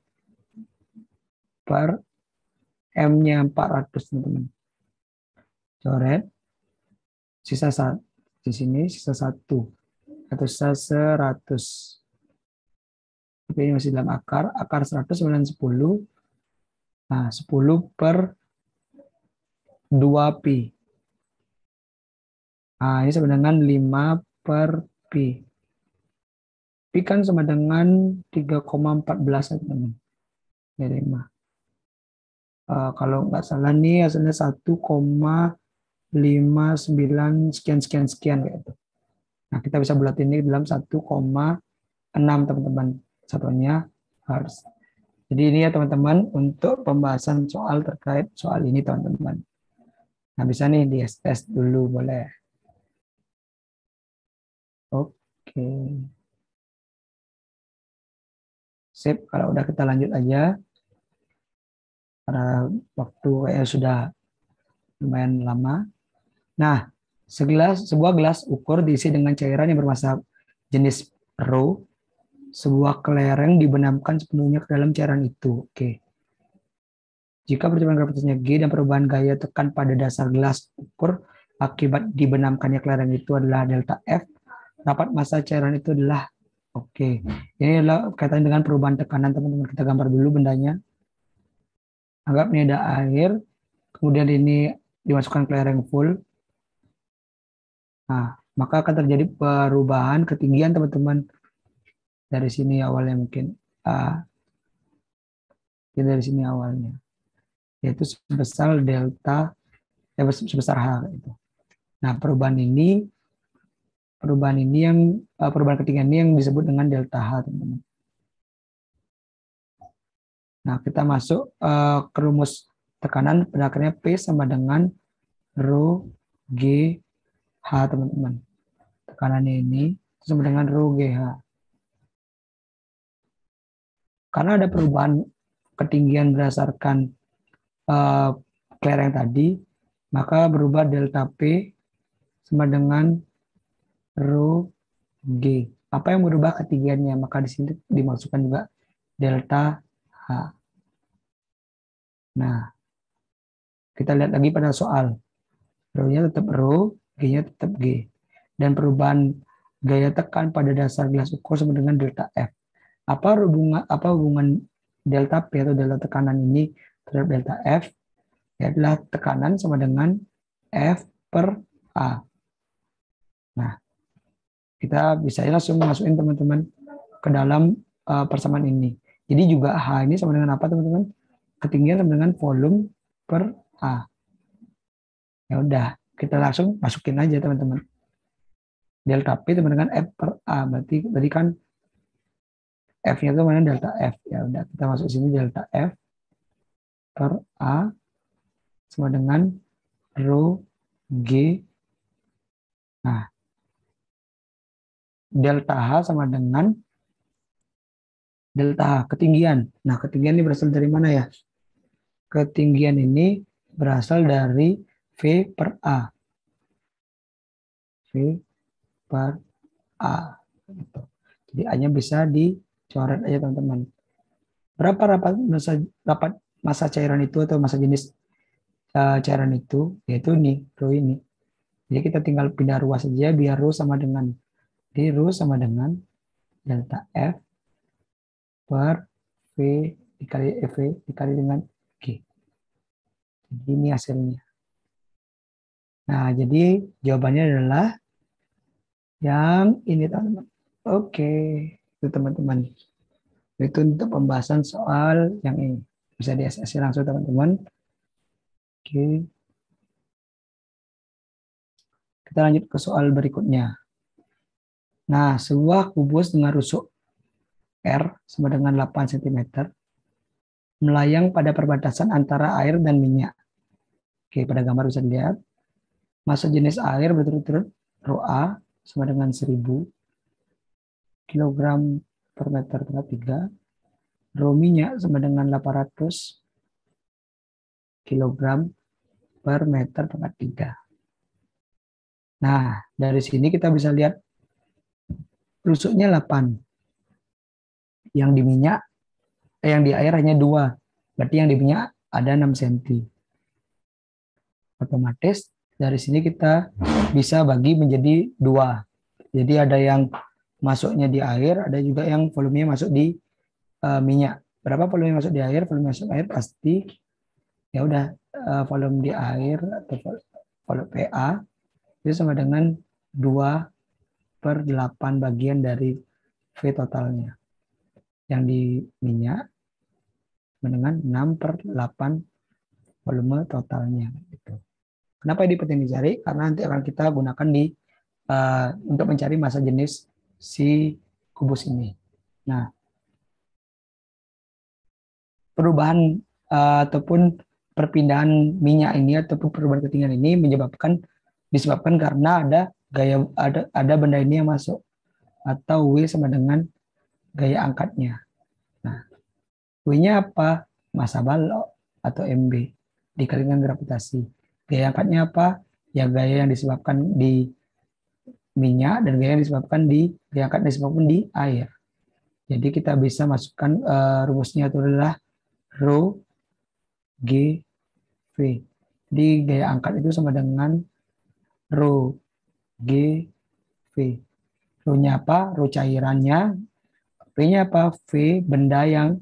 per M-nya 400, teman-teman. Coret. Sisa satu. Di sini sisa 1. Atau sisa 100. Tapi ini masih dalam akar. Akar 100 sama dengan 10. Nah, 10/2pi. Nah, ini sama dengan 5/pi. Pi kan sama dengan 3,14, teman-teman. Ya, 5. Kalau nggak salah nih hasilnya 1,59 sekian kayak itu. Nah, kita bisa bulatin ini dalam 1,6, teman-teman. Satuannya hertz. Jadi ini ya teman-teman untuk pembahasan soal terkait soal ini, teman-teman. Nah, bisa nih di tes dulu boleh. Oke. Sip, kalau udah kita lanjut aja. Karena waktu kayaknya sudah lumayan lama. Nah, sebuah gelas ukur diisi dengan cairan yang bermassa jenis rho. Sebuah kelereng dibenamkan sepenuhnya ke dalam cairan itu. Oke. Jika percepatan gravitasinya G dan perubahan gaya tekan pada dasar gelas ukur akibat dibenamkannya kelereng itu adalah delta F, dapat massa cairan itu adalah oke. Ini adalah kaitan dengan perubahan tekanan, teman-teman. Kita gambar dulu bendanya. Anggap ini ada air, kemudian ini dimasukkan kelereng full. Nah, maka akan terjadi perubahan ketinggian, teman-teman. Dari sini awalnya mungkin dari sini awalnya, yaitu sebesar delta, sebesar H. Gitu. Nah, perubahan ketinggian ini yang disebut dengan delta H, teman-teman. Nah, kita masuk ke rumus tekanan, pada akhirnya P sama dengan rho G H, teman-teman. Tekanannya ini sama dengan rho G H. Karena ada perubahan ketinggian berdasarkan kelereng tadi, maka berubah delta P sama dengan rho G. Apa yang berubah ketinggiannya? Maka di sini dimasukkan juga delta H. Nah, kita lihat lagi pada soal. Rho-nya tetap rho, G-nya tetap G. Dan perubahan gaya tekan pada dasar gelas ukur sama dengan delta F. Apa hubungan delta P atau delta tekanan ini terhadap delta F? Ya adalah tekanan sama dengan F per A. Nah, kita bisa langsung masukin, teman-teman, ke dalam persamaan ini. Jadi juga H ini sama dengan apa, teman-teman? Ketinggian sama dengan volume per A. Ya udah, kita langsung masukin aja, teman-teman. Delta P sama dengan F per A. Berarti tadi kan F-nya itu mana delta F. Ya udah, kita masuk sini delta F. per A sama dengan rho G. Nah, delta H sama dengan delta H, ketinggian. Nah, ketinggian ini berasal dari mana ya? Ketinggian ini berasal dari V per A. V per A. Jadi A-nya bisa dicoret aja teman-teman. Berapa rapat massa cairan itu atau massa jenis cairan itu? Yaitu ini, rho ini. Jadi kita tinggal pindah ruas saja biar rho sama dengan. Jadi rho sama dengan delta F per V dikali V dikali dengan G. Jadi ini hasilnya. Nah, jadi jawabannya adalah yang ini teman-teman. Oke, itu teman-teman. Itu untuk pembahasan soal yang ini. Bisa di SS langsung teman-teman. Oke. Kita lanjut ke soal berikutnya. Nah, sebuah kubus dengan rusuk R sama dengan 8 cm melayang pada perbatasan antara air dan minyak. Oke, pada gambar bisa dilihat. Massa jenis air berturut-turut rho A sama dengan 1000 kg per meter pangkat 3. Rho minyak sama dengan 800 kg per meter pangkat 3. Nah, dari sini kita bisa lihat rusuknya 8. Yang di minyak, yang di air hanya 2. Berarti yang di minyak ada 6 cm. Otomatis dari sini kita bisa bagi menjadi 2. Jadi ada yang masuknya di air, ada juga yang volumenya masuk di minyak. Berapa volume masuk di air? Volume masuk air pasti ya udah volume di air atau volume PA itu sama dengan 2/8 bagian dari V totalnya. Yang di minyak sama dengan 6/8 volume totalnya. Gitu. Kenapa ini penting dicari? Karena nanti akan kita gunakan di untuk mencari massa jenis si kubus ini. Nah, perubahan ataupun perpindahan minyak ini ataupun perubahan ketinggian ini disebabkan karena ada benda ini yang masuk atau W sama dengan gaya angkatnya. Nah, W-nya apa? Massa balok atau MB dikali dengan gravitasi. Gaya angkatnya apa? Ya gaya yang disebabkan di minyak dan gaya yang disebabkan gaya angkat yang disebabkan di air. Jadi kita bisa masukkan rumusnya itu adalah rho G V. Jadi gaya angkat itu sama dengan rho G V. Rho-nya apa? Rho cairannya. V-nya apa? V benda yang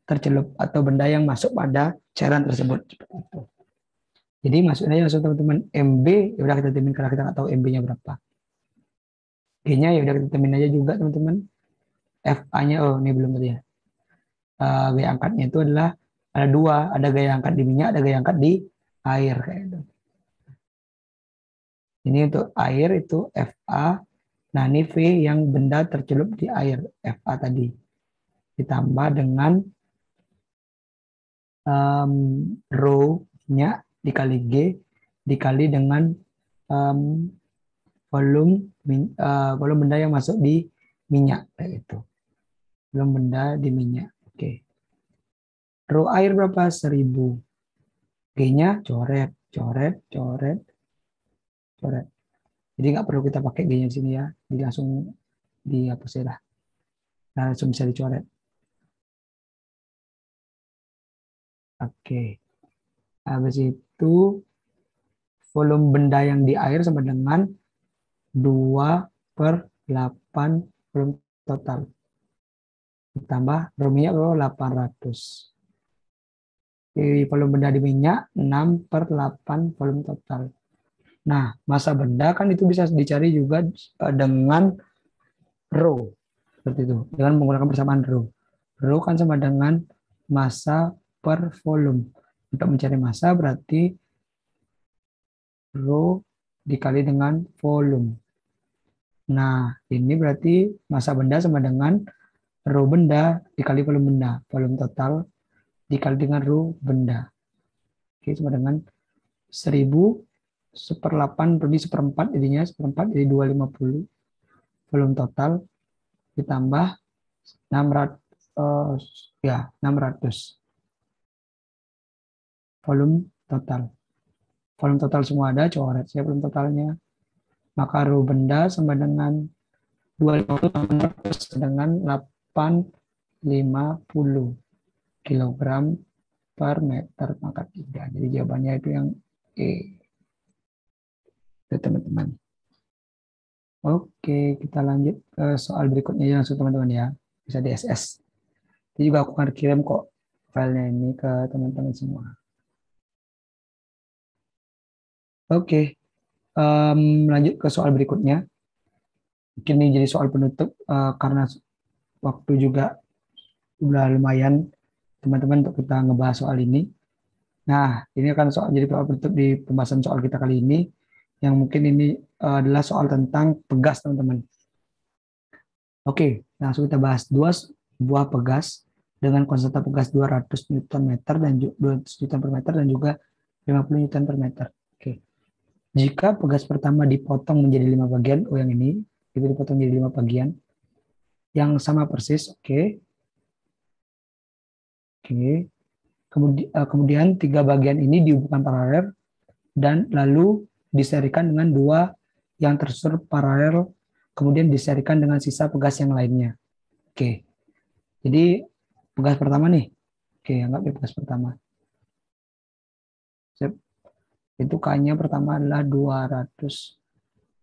tercelup atau benda yang masuk pada cairan tersebut. Jadi maksudnya langsung teman-teman MB, ya udah kita temuin karena kita nggak tahu MB-nya berapa. G-nya ya udah kita temuin aja juga teman-teman. FA-nya oh ini belum tadi ya. Gaya angkatnya itu adalah ada 2, ada gaya angkat di minyak, ada gaya angkat di air kayak itu. Ini untuk air itu FA. Nah, ini V yang benda tercelup di air, FA tadi. Ditambah dengan rho-nya dikali G, dikali dengan volume benda yang masuk di minyak. Kayak itu. Volume benda di minyak. Oke. Rho air berapa? 1000. G-nya coret, coret, coret, coret. Jadi nggak perlu kita pakai G-nya di sini ya. Jadi langsung dihapus ya lah. Nah, langsung bisa dicoret. Oke. Habis itu volume benda yang di air sama dengan 2/8 volume total. Ditambah minyak 800. Di volume benda di minyak 6/8 volume total. Nah, massa benda kan itu bisa dicari juga dengan rho. Seperti itu. Dengan menggunakan persamaan rho. Rho kan sama dengan massa per volume. Untuk mencari massa berarti rho dikali dengan volume. Nah, ini berarti massa benda sama dengan rho benda dikali volume benda. Volume total dikali dengan ru benda. Oke, sama dengan 1000 1/8 per 1/4 jadinya 1/4 jadi 250 volume total ditambah 600 ya 600 volume total. Volume total semua ada, coret saya volume totalnya. Maka ru benda sama dengan 250 dengan 850 kilogram per meter pangkat 3. Jadi jawabannya itu yang E. Itu teman-teman. Oke, kita lanjut ke soal berikutnya langsung teman-teman ya. Bisa di SS. Jadi juga aku akan kirim kok filenya ini ke teman-teman semua. Oke, lanjut ke soal berikutnya. Mungkin ini jadi soal penutup karena waktu juga udah lumayan teman-teman untuk kita ngebahas soal ini. Nah, ini akan soal jadi soal penutup di pembahasan soal kita kali ini. Yang mungkin ini adalah soal tentang pegas teman-teman. Oke, langsung kita bahas dua buah pegas dengan konstanta pegas 200 Newton meter dan 200 Newton per meter dan juga 50 Newton per meter. Oke. Jika pegas pertama dipotong menjadi 5 bagian, yang ini itu dipotong menjadi 5 bagian yang sama persis, oke. Oke. Kemudian 3 bagian ini dihubungkan paralel dan lalu diserikan dengan 2 yang tersusun paralel, kemudian diserikan dengan sisa pegas yang lainnya. Oke. Jadi pegas pertama nih. Oke, anggap pegas pertama. Itu K-nya pertama adalah 200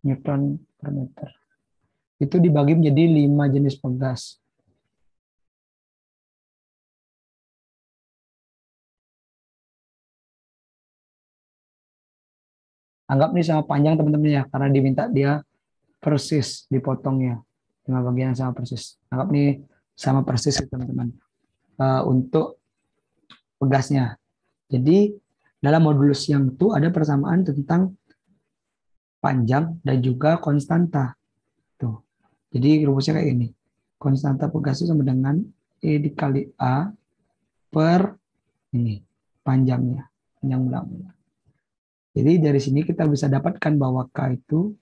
Newton per meter. Itu dibagi menjadi 5 jenis pegas. Anggap nih sama panjang teman-teman ya, karena diminta dia persis dipotongnya. 5 bagian yang sama persis. Anggap nih sama persis teman-teman. Untuk pegasnya. Jadi dalam modulus yang itu ada persamaan tentang panjang dan juga konstanta. Tuh. Jadi rumusnya kayak ini. Konstanta pegas itu sama dengan E dikali A per ini panjangnya, panjang mula-mula. Jadi dari sini kita bisa dapatkan bahwa K itu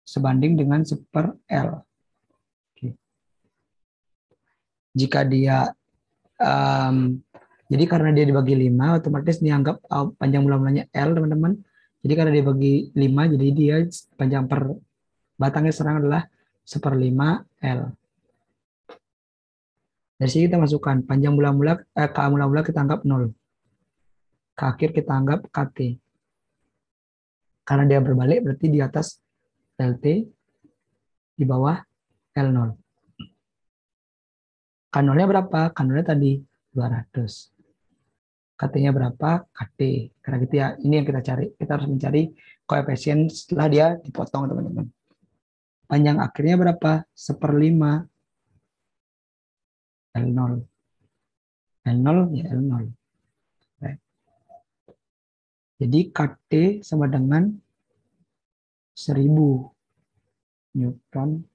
sebanding dengan 1/L. Oke. Jika dia jadi karena dia dibagi 5, otomatis dianggap panjang mula-mulanya L, teman-teman. Jadi karena dia bagi 5, jadi dia panjang per batangnya serang adalah 1/5 L. Dari sini kita masukkan panjang mula-mula, K mula-mula kita anggap 0. K akhir kita anggap KT. Karena dia berbalik berarti di atas LT, di bawah L0. K0-nya berapa? K0-nya tadi 200. KT-nya berapa? KT. Karena gitu ya, ini yang kita cari. Kita harus mencari koefisien setelah dia dipotong, teman-teman. Panjang akhirnya berapa? 1/5 L0. L0 ya L0. Jadi KT sama dengan 1000 Newton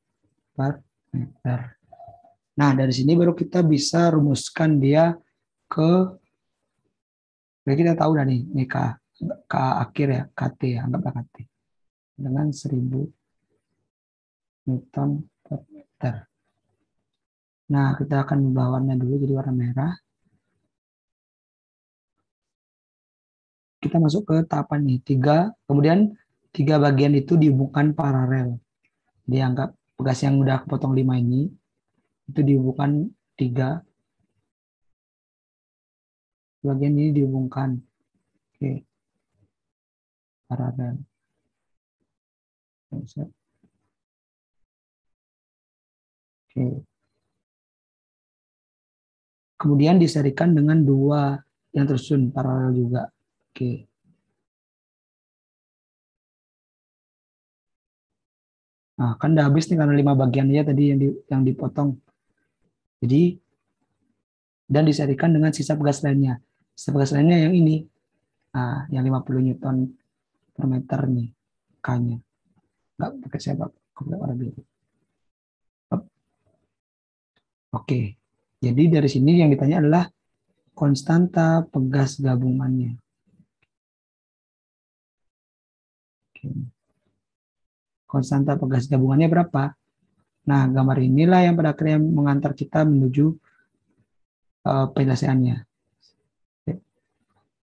per meter. Nah, dari sini baru kita bisa rumuskan dia ke, jadi kita tahu dah nih K akhir ya, KT ya, anggaplah KT. Dengan 1000 Newton per meter. Nah, kita akan ubah warna dulu jadi warna merah. Kita masuk ke tahapan nih, kemudian 3 bagian itu dihubungkan paralel. Dianggap pegas yang udah potong 5 ini, itu dihubungkan 3. Bagian ini dihubungkan. Oke. Paralel. Oke. Kemudian diserikan dengan 2 yang tersusun paralel juga. Oke. Nah, kan udah habis nih karena 5 bagian aja tadi yang dipotong. Jadi dan diserikan dengan sisa pegas lainnya. Sisa pegas lainnya yang ini. Nah, yang 50 Newton per meter nih K-nya. Nggak pakai sebab, pakai warna biru. Oke. Jadi dari sini yang ditanya adalah konstanta pegas gabungannya. Oke. Konstanta pegas gabungannya berapa? Nah, gambar inilah yang pada akhirnya mengantar kita menuju penyelesaiannya. Oke.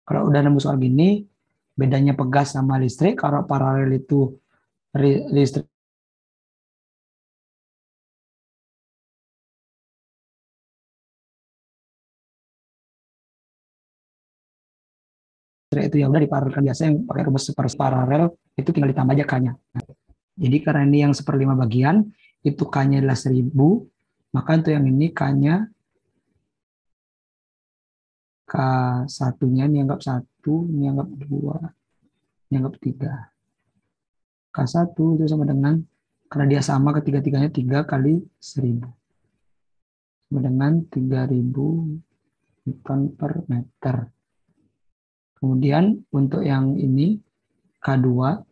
Kalau udah nemu soal gini, bedanya pegas sama listrik, kalau paralel itu listrik itu ya udah diparalelkan biasa yang pakai rumus paralel itu tinggal ditambah aja K-nya. Jadi karena ini yang 1/5 bagian, itu K-nya adalah 1000, maka untuk yang ini K-nya K1-nya ini anggap 1, ini anggap 2, ini anggap 3. K1 itu sama dengan, karena dia sama ketiga-tiganya 3 kali 1000. Sama dengan 3000 Newton per meter. Kemudian untuk yang ini K2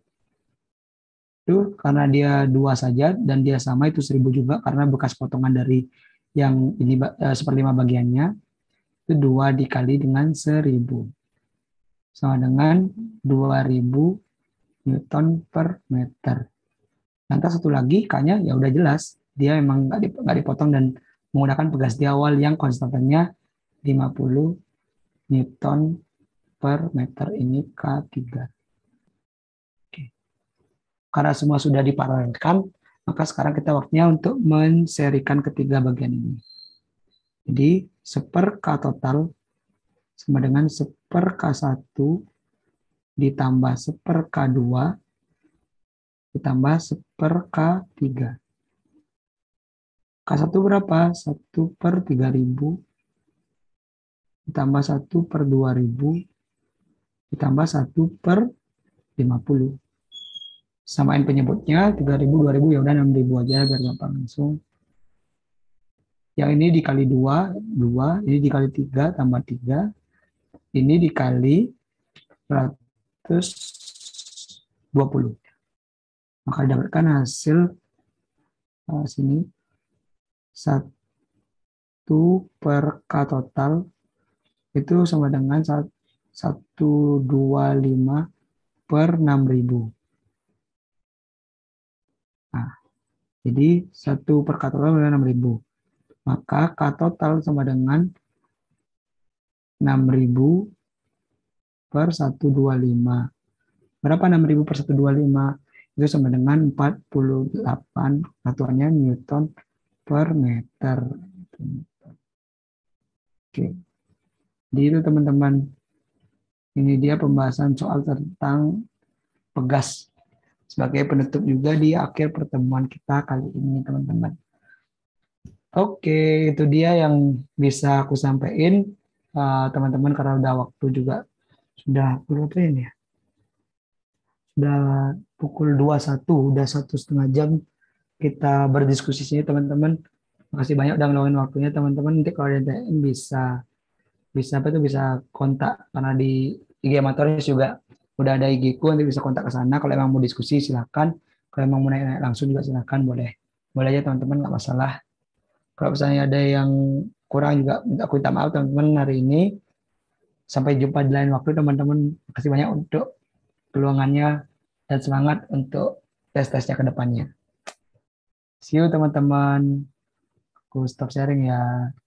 itu karena dia 2 saja dan dia sama itu 1000 juga karena bekas potongan dari yang ini 1/5 bagiannya itu 2 dikali dengan 1000 sama dengan 2000 Newton per meter. Lantas satu lagi K-nya ya udah jelas dia emang nggak dipotong dan menggunakan pegas di awal yang konstantannya 50 Newton per meter, ini K3. Oke. Karena semua sudah diparalelkan, maka sekarang kita waktunya untuk menserikan ketiga bagian ini. Jadi 1/K total sama dengan 1/K1 ditambah 1/K2 ditambah 1/K3. K1 berapa? 1/3000 ditambah 1/2000 ditambah 1/50. Samain penyebutnya 3000 2000 ya udah 6000 aja biar gampang langsung. Yang ini dikali 2, 2, ini dikali 3 tambah 3, ini dikali 120. Maka didapatkan hasil sini 1/K total itu sama dengan 125 per 6000. Nah, jadi 1/K total adalah 6000. Maka K total sama dengan 6000 per 125. Berapa 6000 per 125? Itu sama dengan 48 satuannya Newton per meter. Oke. Jadi itu teman-teman. Ini dia pembahasan soal tentang pegas sebagai penutup juga di akhir pertemuan kita kali ini teman-teman. Oke, itu dia yang bisa aku sampaikan teman-teman karena udah waktu juga sudah berapa ini ya? Sudah pukul 21, udah 1,5 jam kita berdiskusi sini teman-teman. Makasih banyak udah ngeluangin waktunya teman-teman. Nanti kalau ada yang bisa bisa apa tuh bisa kontak karena di IG Amatoris juga udah ada IG ku, nanti bisa kontak ke sana kalau emang mau diskusi silakan, kalau emang mau nanya langsung juga silakan, boleh boleh aja teman-teman, nggak masalah. Kalau misalnya ada yang kurang juga aku minta maaf teman-teman hari ini. Sampai jumpa di lain waktu teman-teman. Terima kasih banyak untuk peluangannya dan semangat untuk tes-tesnya ke depannya. See you teman-teman. Aku stop sharing ya.